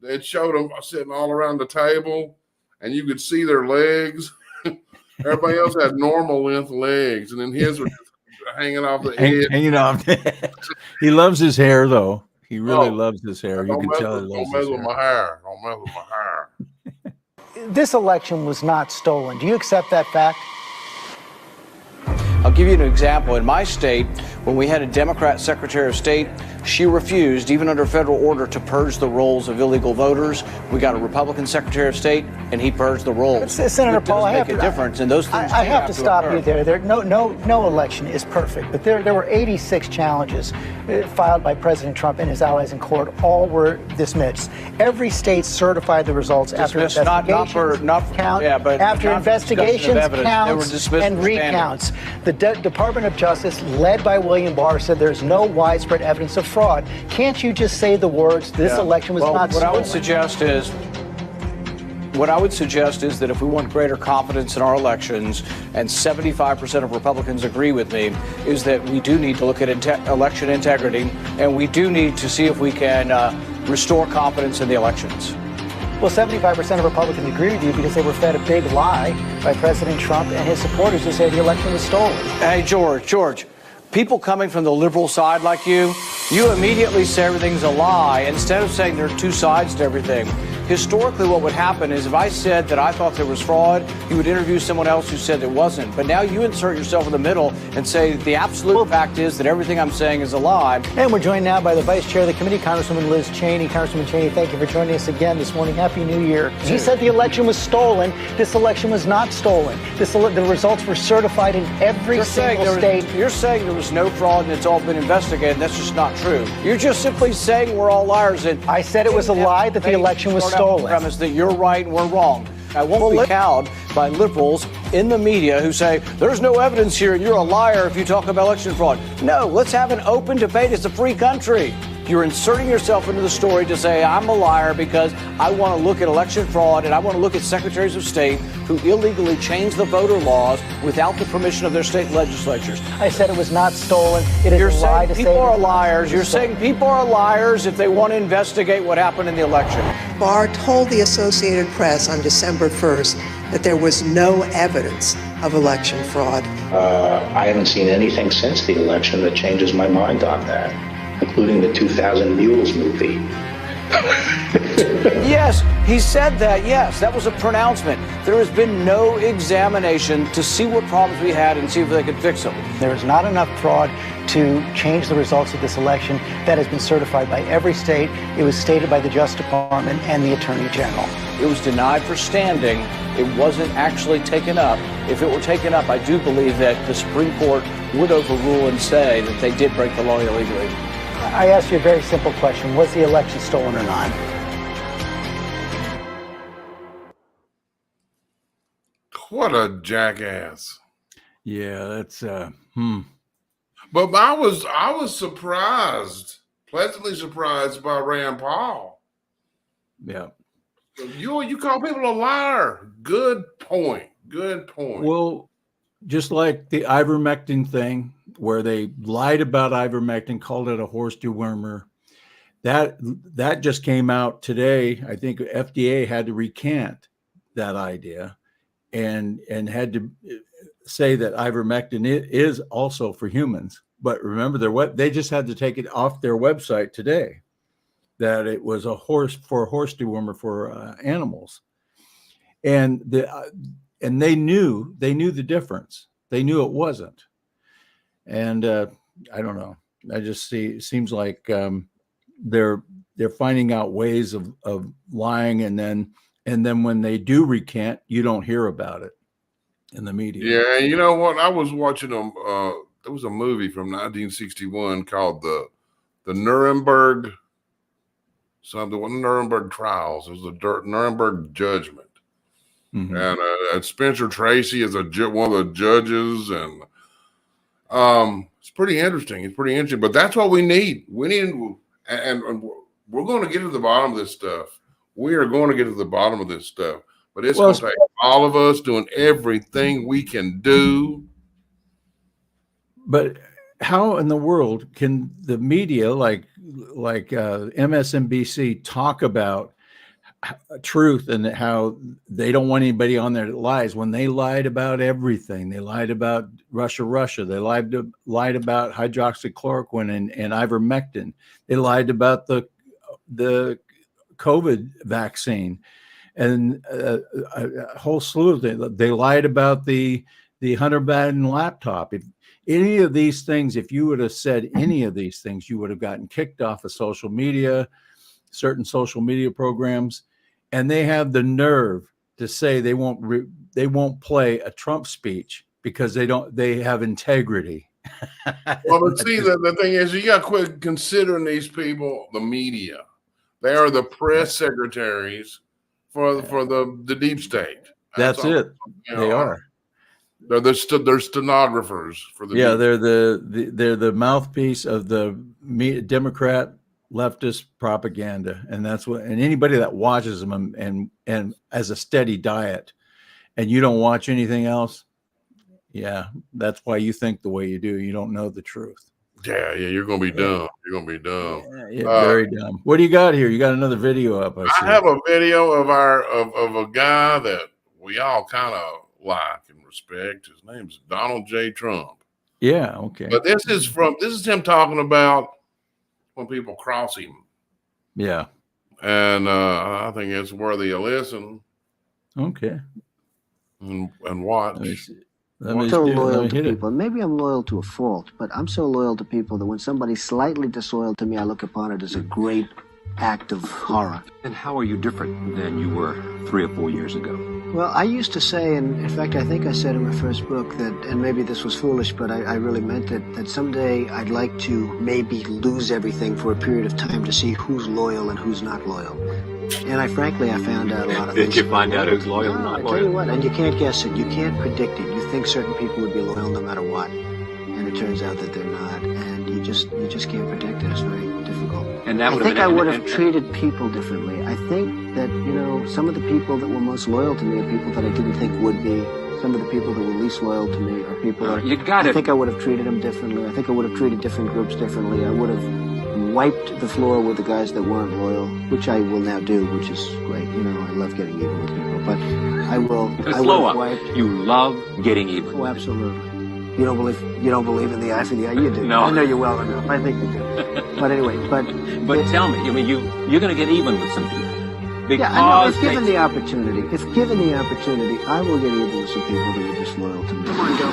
It showed them sitting all around the table, and you could see their legs. Everybody else had normal length legs, and then his were just hanging off the head. Hanging off. He loves his hair, though. He really loves his hair. You can tell he loves his hair. Don't mess with my hair. Don't mess with my hair. This election was not stolen. Do you accept that fact? I'll give you an example. In my state, when we had a Democrat Secretary of State, she refused, even under federal order, to purge the rolls of illegal voters. We got a Republican Secretary of State, and he purged the rolls. Senator Paul, I have a difference, and those things. I have to stop you there. No election is perfect, but there were 86 challenges filed by President Trump and his allies in court. All were dismissed. Every state certified the results after investigations, counts, and recounts. The Department of Justice, led by William Barr, said there's no widespread evidence of fraud. Can't you just say the words, this election was not stolen? What I would suggest is that if we want greater confidence in our elections, and 75% of Republicans agree with me, is that we do need to look at election integrity, and we do need to see if we can restore confidence in the elections. Well, 75% of Republicans agree with you because they were fed a big lie by President Trump and his supporters who say the election was stolen. Hey, George, people coming from the liberal side like you immediately say everything's a lie instead of saying there are two sides to everything. Historically, what would happen is if I said that I thought there was fraud, you would interview someone else who said there wasn't. But now you insert yourself in the middle and say the absolute fact is that everything I'm saying is a lie. And we're joined now by the Vice Chair of the Committee, Congresswoman Liz Cheney. Congresswoman Cheney, thank you for joining us again this morning. Happy New Year. He said the election was stolen. This election was not stolen. The results were certified in every single state. You're saying there was no fraud and it's all been investigated. That's just not true. You're just simply saying we're all liars. And I said it was a lie that the election was stolen. Premise that you're right and we're wrong. I won't be cowed by liberals in the media who say, there's no evidence here and you're a liar if you talk about election fraud. No, let's have an open debate. It's a free country. You're inserting yourself into the story to say I'm a liar because I want to look at election fraud and I want to look at secretaries of state who illegally changed the voter laws without the permission of their state legislatures. I said it was not stolen. It is You're a lie saying to say people are it liars. You're saying people are liars if they want to investigate what happened in the election. Barr told the Associated Press on December 1st that there was no evidence of election fraud. I haven't seen anything since the election that changes my mind on that, including the 2000 Mules movie. Yes, he said that. Yes, that was a pronouncement. There has been no examination to see what problems we had and see if they could fix them. There is not enough fraud to change the results of this election. That has been certified by every state. It was stated by the Justice Department and the Attorney General. It was denied for standing. It wasn't actually taken up. If it were taken up, I do believe that the Supreme Court would overrule and say that they did break the law illegally. I asked you a very simple question. Was the election stolen or not? What a jackass. Yeah, that's But I was surprised, pleasantly surprised by Rand Paul. Yeah. You call people a liar. Good point. Good point. Well, just like the ivermectin thing, where they lied about ivermectin, called it a horse dewormer. That just came out today. I think FDA had to recant that idea and had to say that ivermectin is also for humans. But remember, they just had to take it off their website today, that it was a horse dewormer for animals, and they knew the difference. They knew it wasn't, and I don't know. I just it seems like they're finding out ways of lying, and then when they do recant, you don't hear about it in the media. Yeah, you know what? I was watching there was a movie from 1961 called the Nuremberg Nuremberg Trials. It was the Nuremberg Judgment. Mm-hmm. And Spencer Tracy is one of the judges, and it's pretty interesting. It's pretty interesting, but that's what we need. And we're going to get to the bottom of this stuff. We are going to get to the bottom of this stuff, but it's going to take all of us doing everything we can do. But how in the world can the media like MSNBC talk about truth and how they don't want anybody on there that lies, when they lied about everything? They lied about Russia. They lied about hydroxychloroquine and ivermectin. They lied about the COVID vaccine and a whole slew of things. They lied about the Hunter Biden laptop. If any of these things, if you would have said any of these things, you would have gotten kicked off of social media, certain social media programs. And they have the nerve to say they won't play a Trump speech because they have integrity. Well, but see, the thing is, you got to quit considering these people the media. They are the press secretaries for the deep state. That's it. They are. They're stenographers for the. Yeah, they're the mouthpiece of the Democrat leftist propaganda, and that's what. And anybody that watches them and as a steady diet, and you don't watch anything else, yeah, that's why you think the way you do. You don't know the truth. Yeah, you're gonna be dumb. You're gonna be dumb. Yeah, very dumb. What do you got here? You got another video up. I have a video of a guy that we all kind of like and respect. His name's Donald J. Trump. Yeah, okay. But this is him talking about when people cross him. Yeah. And I think it's worthy of listen. Okay. And watch. I'm so loyal to people. Maybe I'm loyal to a fault, but I'm so loyal to people that when somebody's slightly disloyal to me, I look upon it as a great act of horror. And how are you different than you were 3 or 4 years ago? Well, I used to say, and in fact, I think I said in my first book that, and maybe this was foolish, but I really meant it, that someday I'd like to maybe lose everything for a period of time to see who's loyal and who's not loyal. And I frankly found out a lot of Did things. you find out who's loyal and No, not I tell you loyal? what, and you can't guess it. You can't predict it. You think certain people would be loyal no matter what, and it turns out that they're not. And you just can't predict it. It's very difficult. And that I would think have I been, would have treated people differently. I think that, some of the people that were most loyal to me are people that I didn't think would be. Some of the people that were least loyal to me are people that I think I would have treated them differently. I think I would have treated different groups differently. I would have wiped the floor with the guys that weren't loyal, which I will now do, which is great. I love getting even with people, but I will. I slow will up. wipe. You love getting even. Oh, absolutely. You don't believe in the eye for the eye. You do. No. I know you well enough. I think you do. But anyway, but tell me, you're going to get even with some people. Because yeah, I know. If given the opportunity, I will get even with some people that are disloyal to me. Come on, go.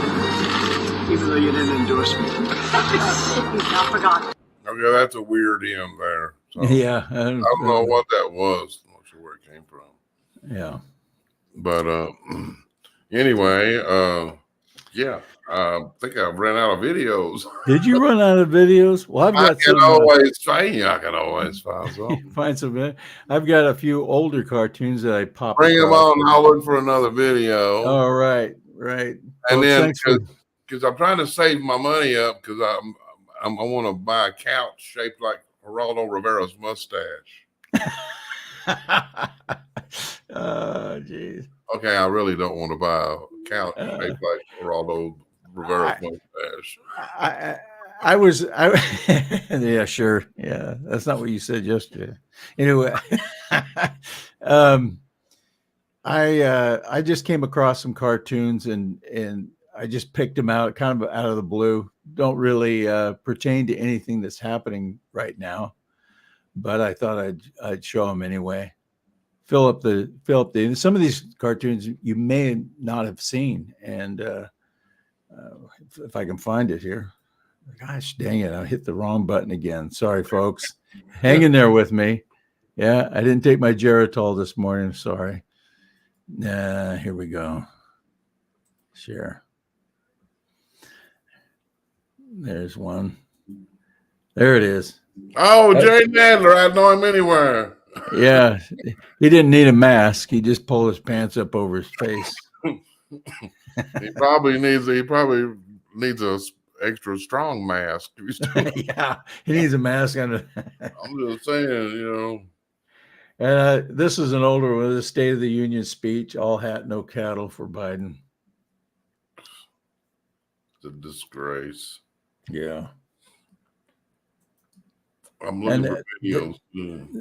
Even though you didn't endorse me. I forgot. Okay, that's a weird hymn there. So Yeah. I don't know what that was. I'm not sure where it came from. Yeah. But anyway, yeah, I think I've ran out of videos. Did you run out of videos? Well, I've got I can always find some. Find some. I've got a few older cartoons that I pop. Bring them on. I'll look for another video. All right. And well, then because I'm trying to save my money up because I want to buy a couch shaped like Geraldo Rivera's mustache. Oh, jeez. Okay, I really don't want to buy a couch shaped like Geraldo Rivera's mustache. Yeah, sure. Yeah, that's not what you said yesterday. Anyway, I just came across some cartoons and I just picked them out kind of out of the blue. Don't really pertain to anything that's happening right now, but I thought I'd show them anyway. Fill up the some of these cartoons you may not have seen, and if I can find it here. Gosh dang it, I hit the wrong button again. Sorry, folks. Hang in there with me. Yeah, I didn't take my Geritol this morning. Sorry. Here we go. Share. There's one. There it is. Oh, Jay Nadler. I know him anywhere. Yeah, he didn't need a mask. He just pulled his pants up over his face. He probably needs a extra strong mask. Yeah, he needs a mask under. I'm just saying, And this is an older one, the State of the Union speech, all hat, no cattle for Biden. It's a disgrace. Yeah. I'm looking for videos.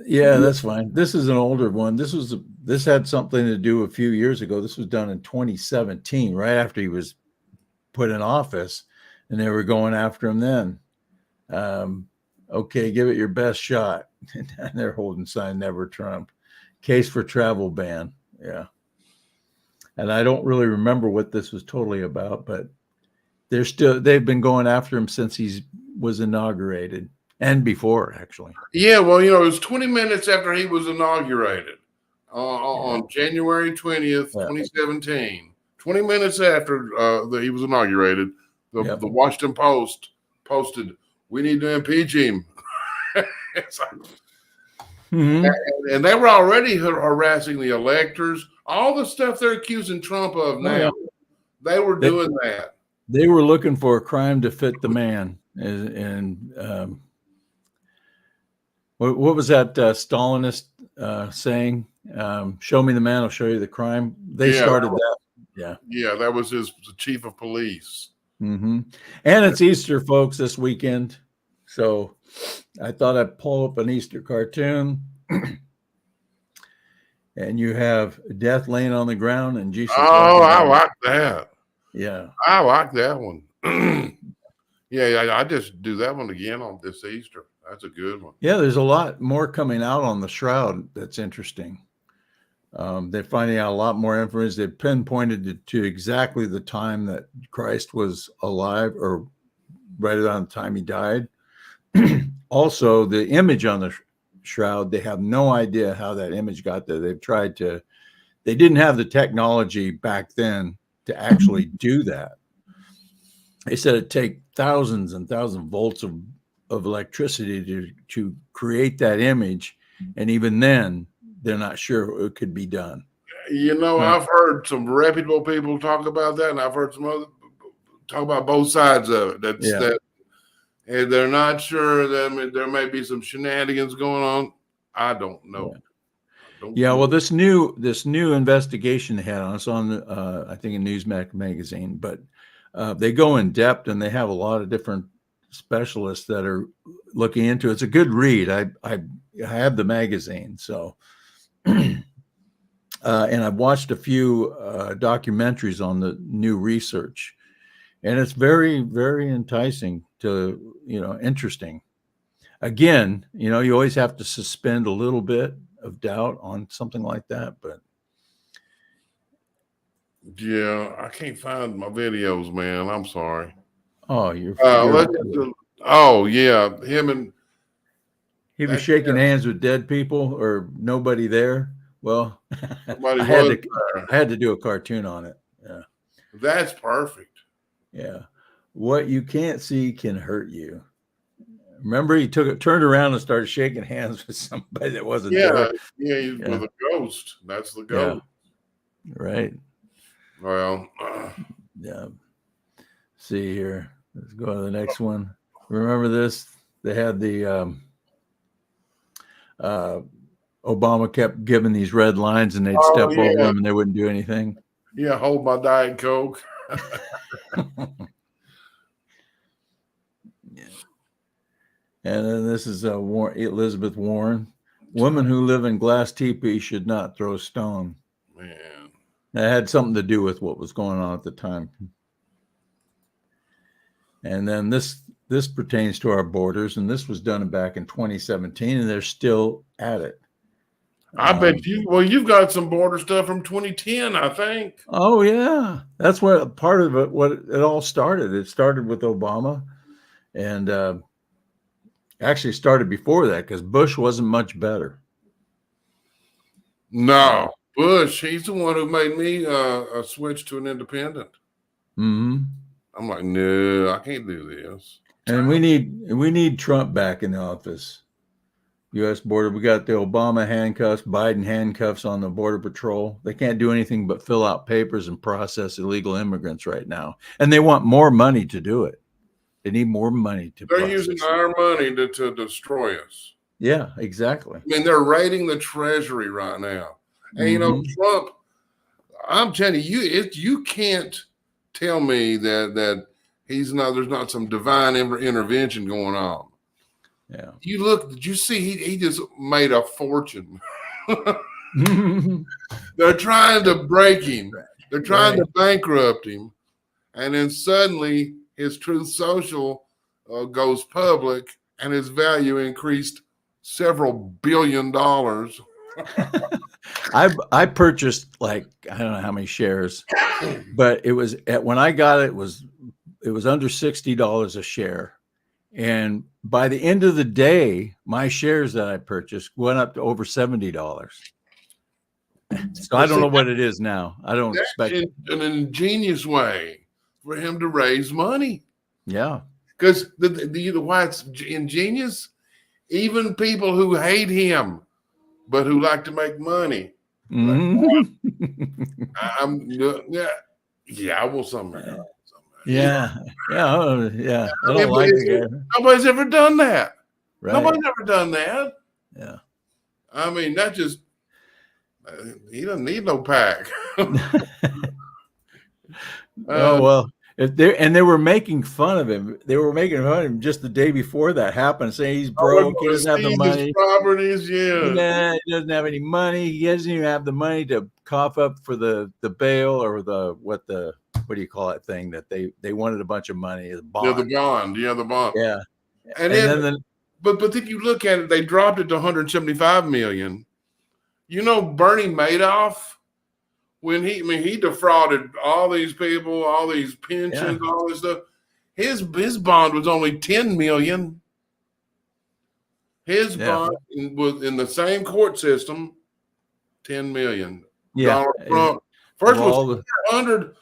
Yeah, that's fine. This is an older one. This had something to do a few years ago. This was done in 2017, right after he was put in office, and they were going after him then. Okay, give it your best shot. And they're holding sign Never Trump. Case for travel ban. Yeah. And I don't really remember what this was totally about, but they've been going after him since he was inaugurated. And before, actually. Yeah, well, it was 20 minutes after he was inaugurated on January 20th, 2017. 20 minutes after he was inaugurated, the Washington Post posted, "We need to impeach him." And they were already harassing the electors. All the stuff they're accusing Trump of now, they were doing that. They were looking for a crime to fit the man. And what was that Stalinist saying? Show me the man, I'll show you the crime. They started that. Yeah, that was the chief of police. Mm-hmm. And it's Easter, folks, this weekend. So I thought I'd pull up an Easter cartoon. And you have death laying on the ground and Jesus. Oh, I like that. Yeah. I like that one. Yeah, I just do that one again on this Easter. That's a good one. Yeah, there's a lot more coming out on the shroud that's interesting. They're finding out a lot more information. They've pinpointed to exactly the time that Christ was alive, or right around the time he died. Also, the image on the shroud, they have no idea how that image got there. They didn't have the technology back then to actually do that. They said it'd take thousands and thousands of volts of electricity to create that image. And even then, they're not sure it could be done. You know, I've heard some reputable people talk about that, and I've heard some other talk about both sides of it. And they're not sure that there may be some shenanigans going on. I don't know. Well, this new investigation they had on, it's on I think in Newsmax magazine, but they go in depth and they have a lot of different specialists that are looking into it. It's a good read. I have the magazine, so and I've watched a few documentaries on the new research, and it's very, very enticing to, interesting. Again, you always have to suspend a little bit of doubt on something like that, but yeah, I can't find my videos, man. I'm sorry. Oh, you're oh yeah, he was shaking hands with dead people or nobody there. Well, I had to do a cartoon on it. Yeah, that's perfect. Yeah, what you can't see can hurt you. Remember, he turned around and started shaking hands with somebody that wasn't there. Yeah, he's with a ghost. That's the ghost. Yeah. Right. Well, yeah. See here. Let's go to the next one. Remember this? They had the Obama kept giving these red lines, and they'd step over them, and they wouldn't do anything. Yeah, hold my Diet Coke. And then this is Elizabeth Warren. Women who live in glass teepees should not throw stone. Man. That had something to do with what was going on at the time. And then this pertains to our borders, and this was done back in 2017, and they're still at it. I bet you've got some border stuff from 2010, I think. Oh yeah, that's what part of it. What it all started. It started with Obama, and actually started before that because Bush wasn't much better. No, Bush. He's the one who made me switch to an independent. Mm-hmm. I'm like, no, I can't do this. And we need Trump back in the office. U.S. border. We got the Obama handcuffs, Biden handcuffs on the Border Patrol. They can't do anything but fill out papers and process illegal immigrants right now. And they want more money to do it. They need more money to They're using our money to destroy us. Yeah, exactly. I mean, they're raiding the Treasury right now. And, Trump, I'm telling you, you can't tell me that there's not some divine intervention going on. Yeah. Did you see he just made a fortune? They're trying to break him. They're trying to bankrupt him. And then suddenly his Truth Social goes public and his value increased several $billion. I purchased I don't know how many shares, but it was when I got it was under $60 a share. And by the end of the day, my shares that I purchased went up to over $70. So I don't know what it is now. I don't expect an ingenious way for him to raise money. Yeah. Because why it's ingenious, even people who hate him, but who like to make money. Mm-hmm. I will somehow. Yeah. I don't like it. Nobody's ever done that. Right. Nobody's ever done that. Yeah. I mean, that just he doesn't need no pack. Oh well, they were making fun of him. They were making fun of him just the day before that happened, saying he's broke. He doesn't have the money. Properties, he doesn't have any money. He doesn't even have the money to cough up for the bail or what do you call that thing that they wanted a bunch of money, the bond. Yeah, the bond. Yeah, the bond. Yeah. And then but if you look at it, they dropped it to 175 million. Bernie Madoff, when he defrauded all these people, all these pensions, all this stuff. His bond was only 10 million. His bond was in the same court system, 10 million. Yeah. Donald Trump first was 400.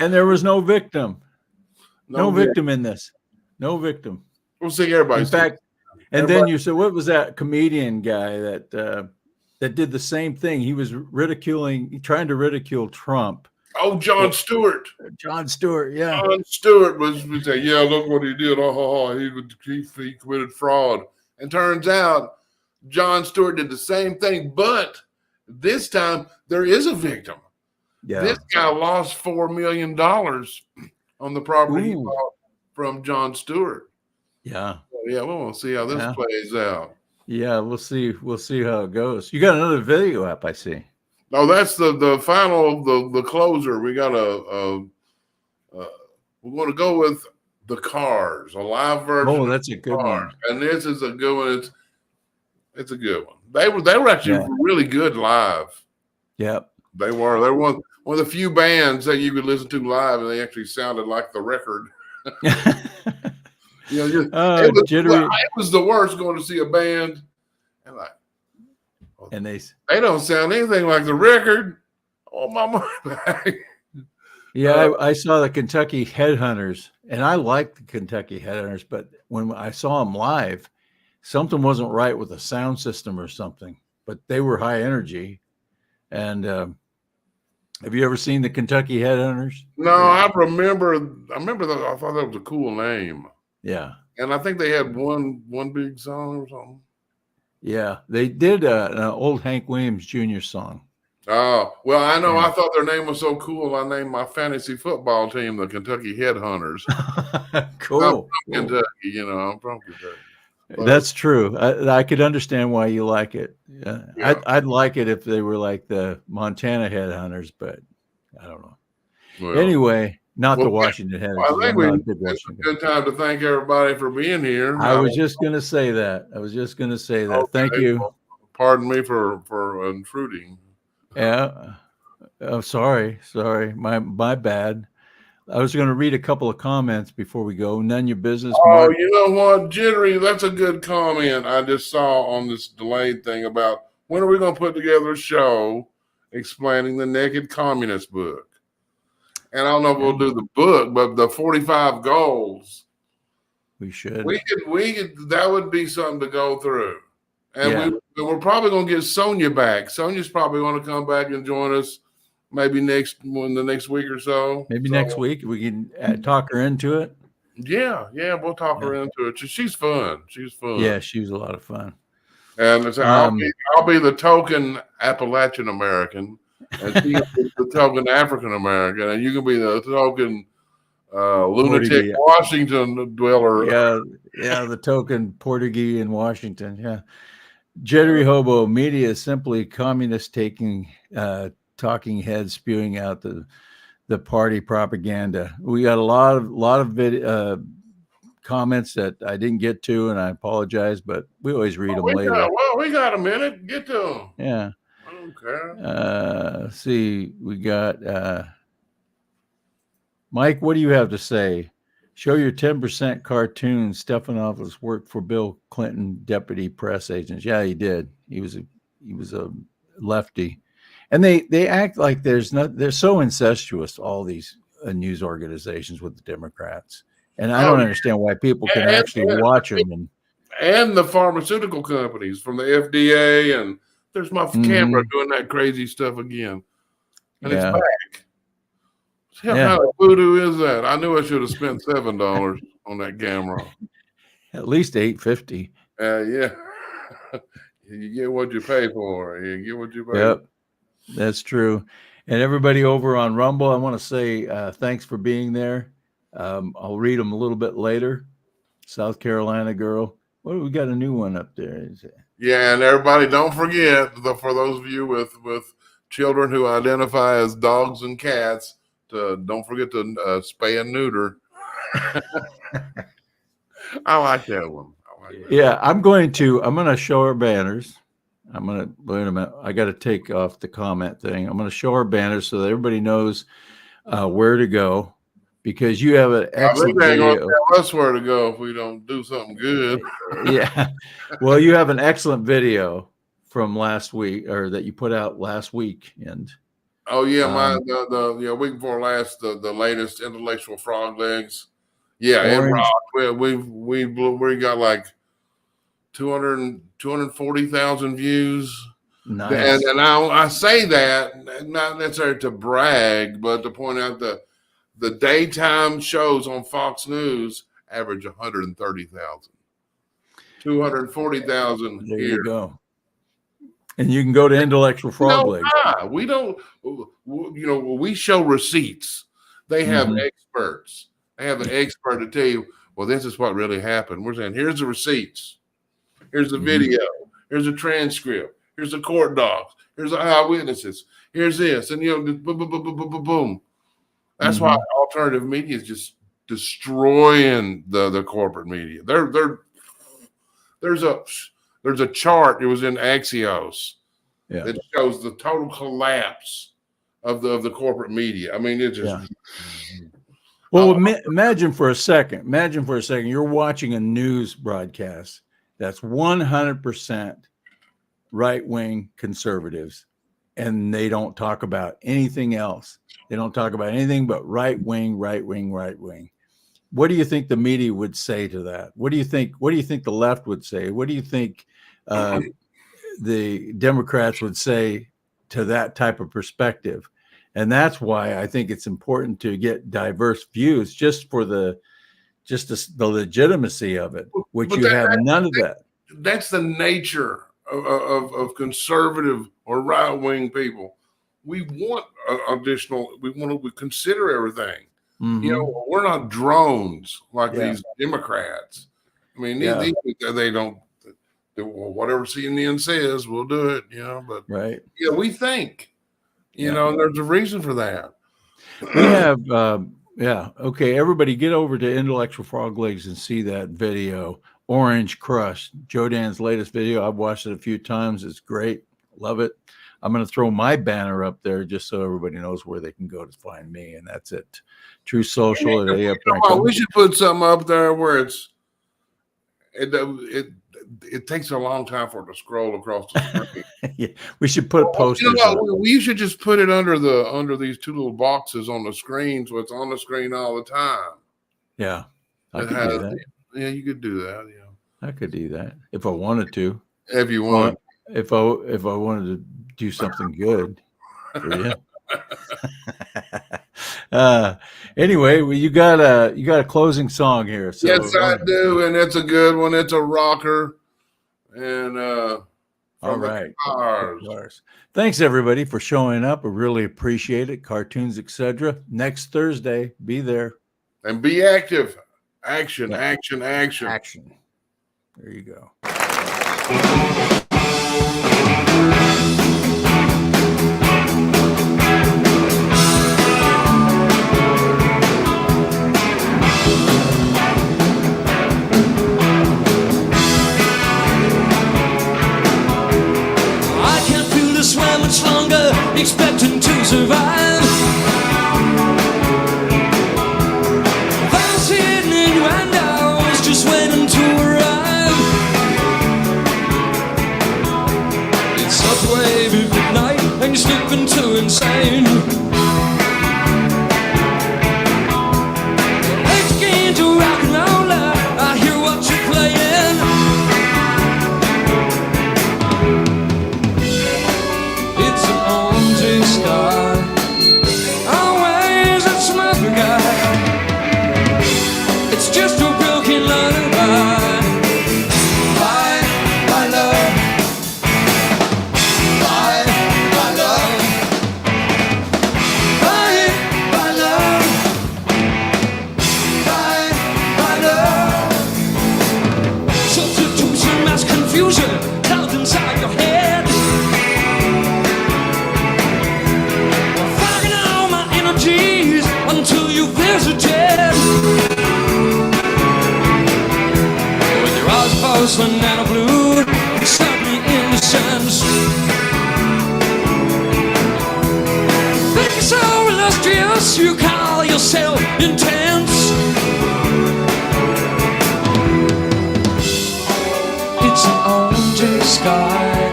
And there was no victim. No victim in this. No victim. We'll see everybody. In fact, then you said, what was that comedian guy that that did the same thing. He was trying to ridicule Trump. Oh, Jon Stewart. Jon Stewart, yeah. Jon Stewart was saying, yeah, look what he did. He committed fraud. And turns out Jon Stewart did the same thing, but this time there is a victim. Yeah. This guy lost $4 million on the property he bought from Jon Stewart. Yeah. So, yeah, we'll see how this plays out. Yeah, we'll see. We'll see how it goes. You got another video up, I see. No, that's the final, the closer. We got we're going to go with the Cars, a live version. Oh, that's a good one. And this is a good one. It's a good one. They were actually really good live. Yep. They were one of the few bands that you could listen to live, and they actually sounded like the record. It was the worst going to see a band, and they don't sound anything like the record. Oh, my money. Yeah, I saw the Kentucky Headhunters, and I like the Kentucky Headhunters, but when I saw them live, something wasn't right with the sound system or something. But they were high energy. And have you ever seen the Kentucky Headhunters? No, I remember that. I thought that was a cool name. Yeah. And I think they had one big song or something. Yeah, they did an old Hank Williams Jr. song. Oh, well, I know. Yeah. I thought their name was so cool. I named my fantasy football team the Kentucky Headhunters. Cool. I'm from Kentucky, I'm from Kentucky. But that's true. I could understand why you like it. Yeah. I'd like it if they were like the Montana Headhunters, but I don't know. Well, anyway, not the Washington Headhunters. I think it's a good time to thank everybody for being here. I was just going to say that. Okay. Thank you. Well, pardon me for intruding. Yeah. Oh, sorry. My bad. I was going to read a couple of comments before we go. None your business. Oh, Mark. You know what, Jittery? That's a good comment I just saw on this delayed thing about when are we going to put together a show explaining the Naked Communist book. And I don't know if we'll do the book, but the 45 goals. We should. We could. That would be something to go through. And we're probably going to get Sonia back. Sonia's probably going to come back and join us. Maybe in the next week or so. Next week we can talk her into it. Yeah, we'll talk her into it. She's fun. Yeah, she was a lot of fun. And so I'll be the token Appalachian American, and she'll be the token African American, and you can be the token lunatic Washington dweller. Yeah, the token Portuguese in Washington. Yeah, Jittery Hobo media is simply communist talking heads spewing out the party propaganda. We got a lot of comments that I didn't get to, and I apologize, but we always read them later. We got a minute. Get to them. Yeah. I don't care. Let's see. We got Mike. What do you have to say? Show your 10% cartoon. Stephanopoulos worked for Bill Clinton deputy press agents. Yeah, he did. He was a lefty. And they act like they're so incestuous, all these news organizations with the Democrats. And I don't understand why people can actually watch them. And the pharmaceutical companies from the FDA. And there's my camera doing that crazy stuff again. And it's back. How kind of voodoo is that? I knew I should have spent $7 on that camera. At least $8.50. Yeah. You get what you pay for. Yep. That's true. And everybody over on Rumble, I want to say thanks for being there. I'll read them a little bit later. South Carolina girl. What we got a new one up there? Yeah, and everybody don't forget, for those of you with children who identify as dogs and cats, don't forget to spay and neuter. I like that one. Yeah, I'm going to show our banners. Wait a minute. I got to take off the comment thing. I'm going to show our banners so that everybody knows where to go, because you have an excellent video. Tell us where to go if we don't do something good. Yeah. Well, you have an excellent video from last week, or that you put out last week. And oh yeah, the week before last, the latest intellectual frog legs. Yeah, it rocked. We got like 240,000 views. Nice. And I say that not necessarily to brag, but to point out the daytime shows on Fox News average 130,000, 240,000 There here. you go. And you can go to Intellectual Frog Legs. We don't, we show receipts. They have experts. They have an expert to tell you, well, this is what really happened. We're saying, here's the receipts. Here's the video. Here's a transcript. Here's the court docs. Here's the eyewitnesses. Here's this. And, boom. That's why alternative media is just destroying the corporate media. There's a chart. It was in Axios that shows the total collapse of the corporate media. I mean, it just. Well, imagine for a second. You're watching a news broadcast that's 100% right-wing conservatives, and they don't talk about anything else. They don't talk about anything but right-wing. What do you think the media would say to that? What do you think the left would say? What do you think the Democrats would say to that type of perspective? And that's why I think it's important to get diverse views, just the legitimacy of it, which you have none of that. That's the nature of conservative or right-wing people. We want we consider everything. We're not drones like these Democrats. I mean, they don't. Whatever CNN says, we'll do it. But we think. There's a reason for that. We have, okay. Everybody, get over to Intellectual Frog Legs and see that video, Orange Crush, Joe Dan's latest video. I've watched it a few times. It's great. Love it. I'm going to throw my banner up there just so everybody knows where they can go to find me, and that's it. True Social at AF Branco. We should put something up there where it takes a long time for it to scroll across the screen. We should put posters. We should just put it under these two little boxes on the screen, so it's on the screen all the time. Yeah, I could do that. Yeah, you could do that. Yeah, I could do that if I wanted to. If you want, if I wanted to do something good for you. Anyway, well, you got a closing song here. So, yes, I do, and it's a good one. It's a rocker. And all right. Thanks everybody for showing up. I really appreciate it. Cartoons Etc. Next Thursday, be there and be active. Action. There you go. Longer, expecting to survive. Fast hidden innuendos, just waiting to arrive. It's subway midnight, and you're slipping too insane. Let's get into rock and roll. I hear what you're playing. Always a smart guy. It's just a broken lullaby. Bye, my love. Bye, my love. Bye, my love. Bye, my love. Substitution, mass confusion, held inside your head. Until you visited with your eyes porcelain and a blue, slightly innocence. Think you're so illustrious, you call yourself intense. It's an orange sky,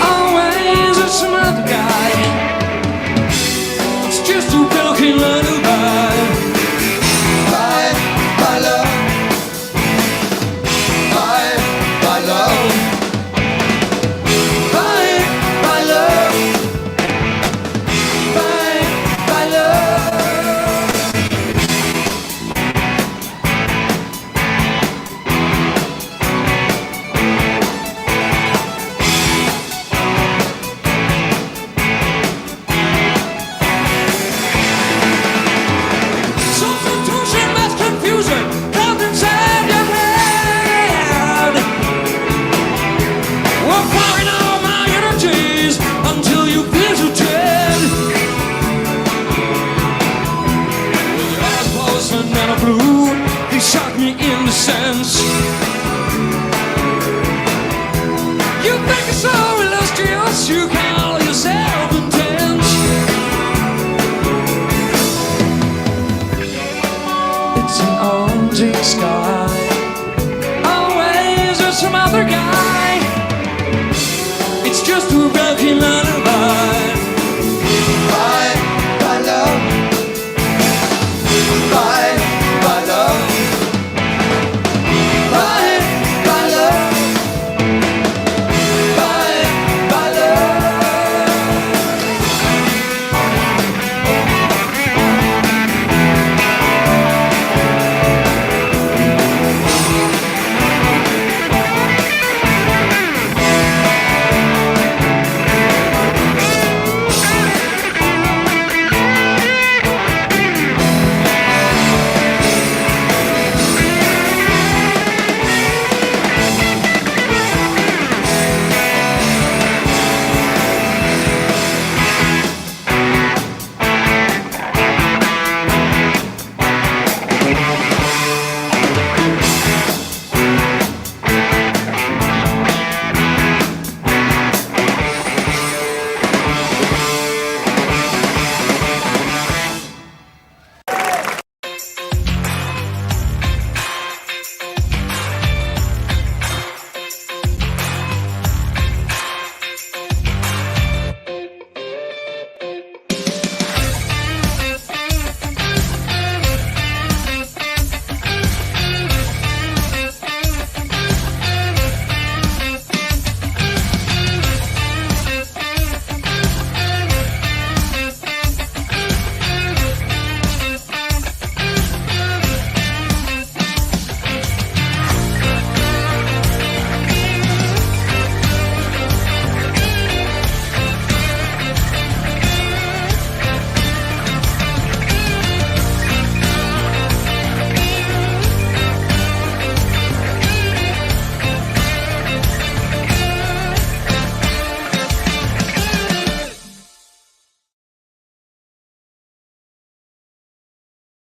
always a smart guy. Just a broken lullaby. Bye, my love. Bye, my love. Bye, sense. You think you're so illustrious, you call yourself intense. It's an empty sky. Always there's some other guy.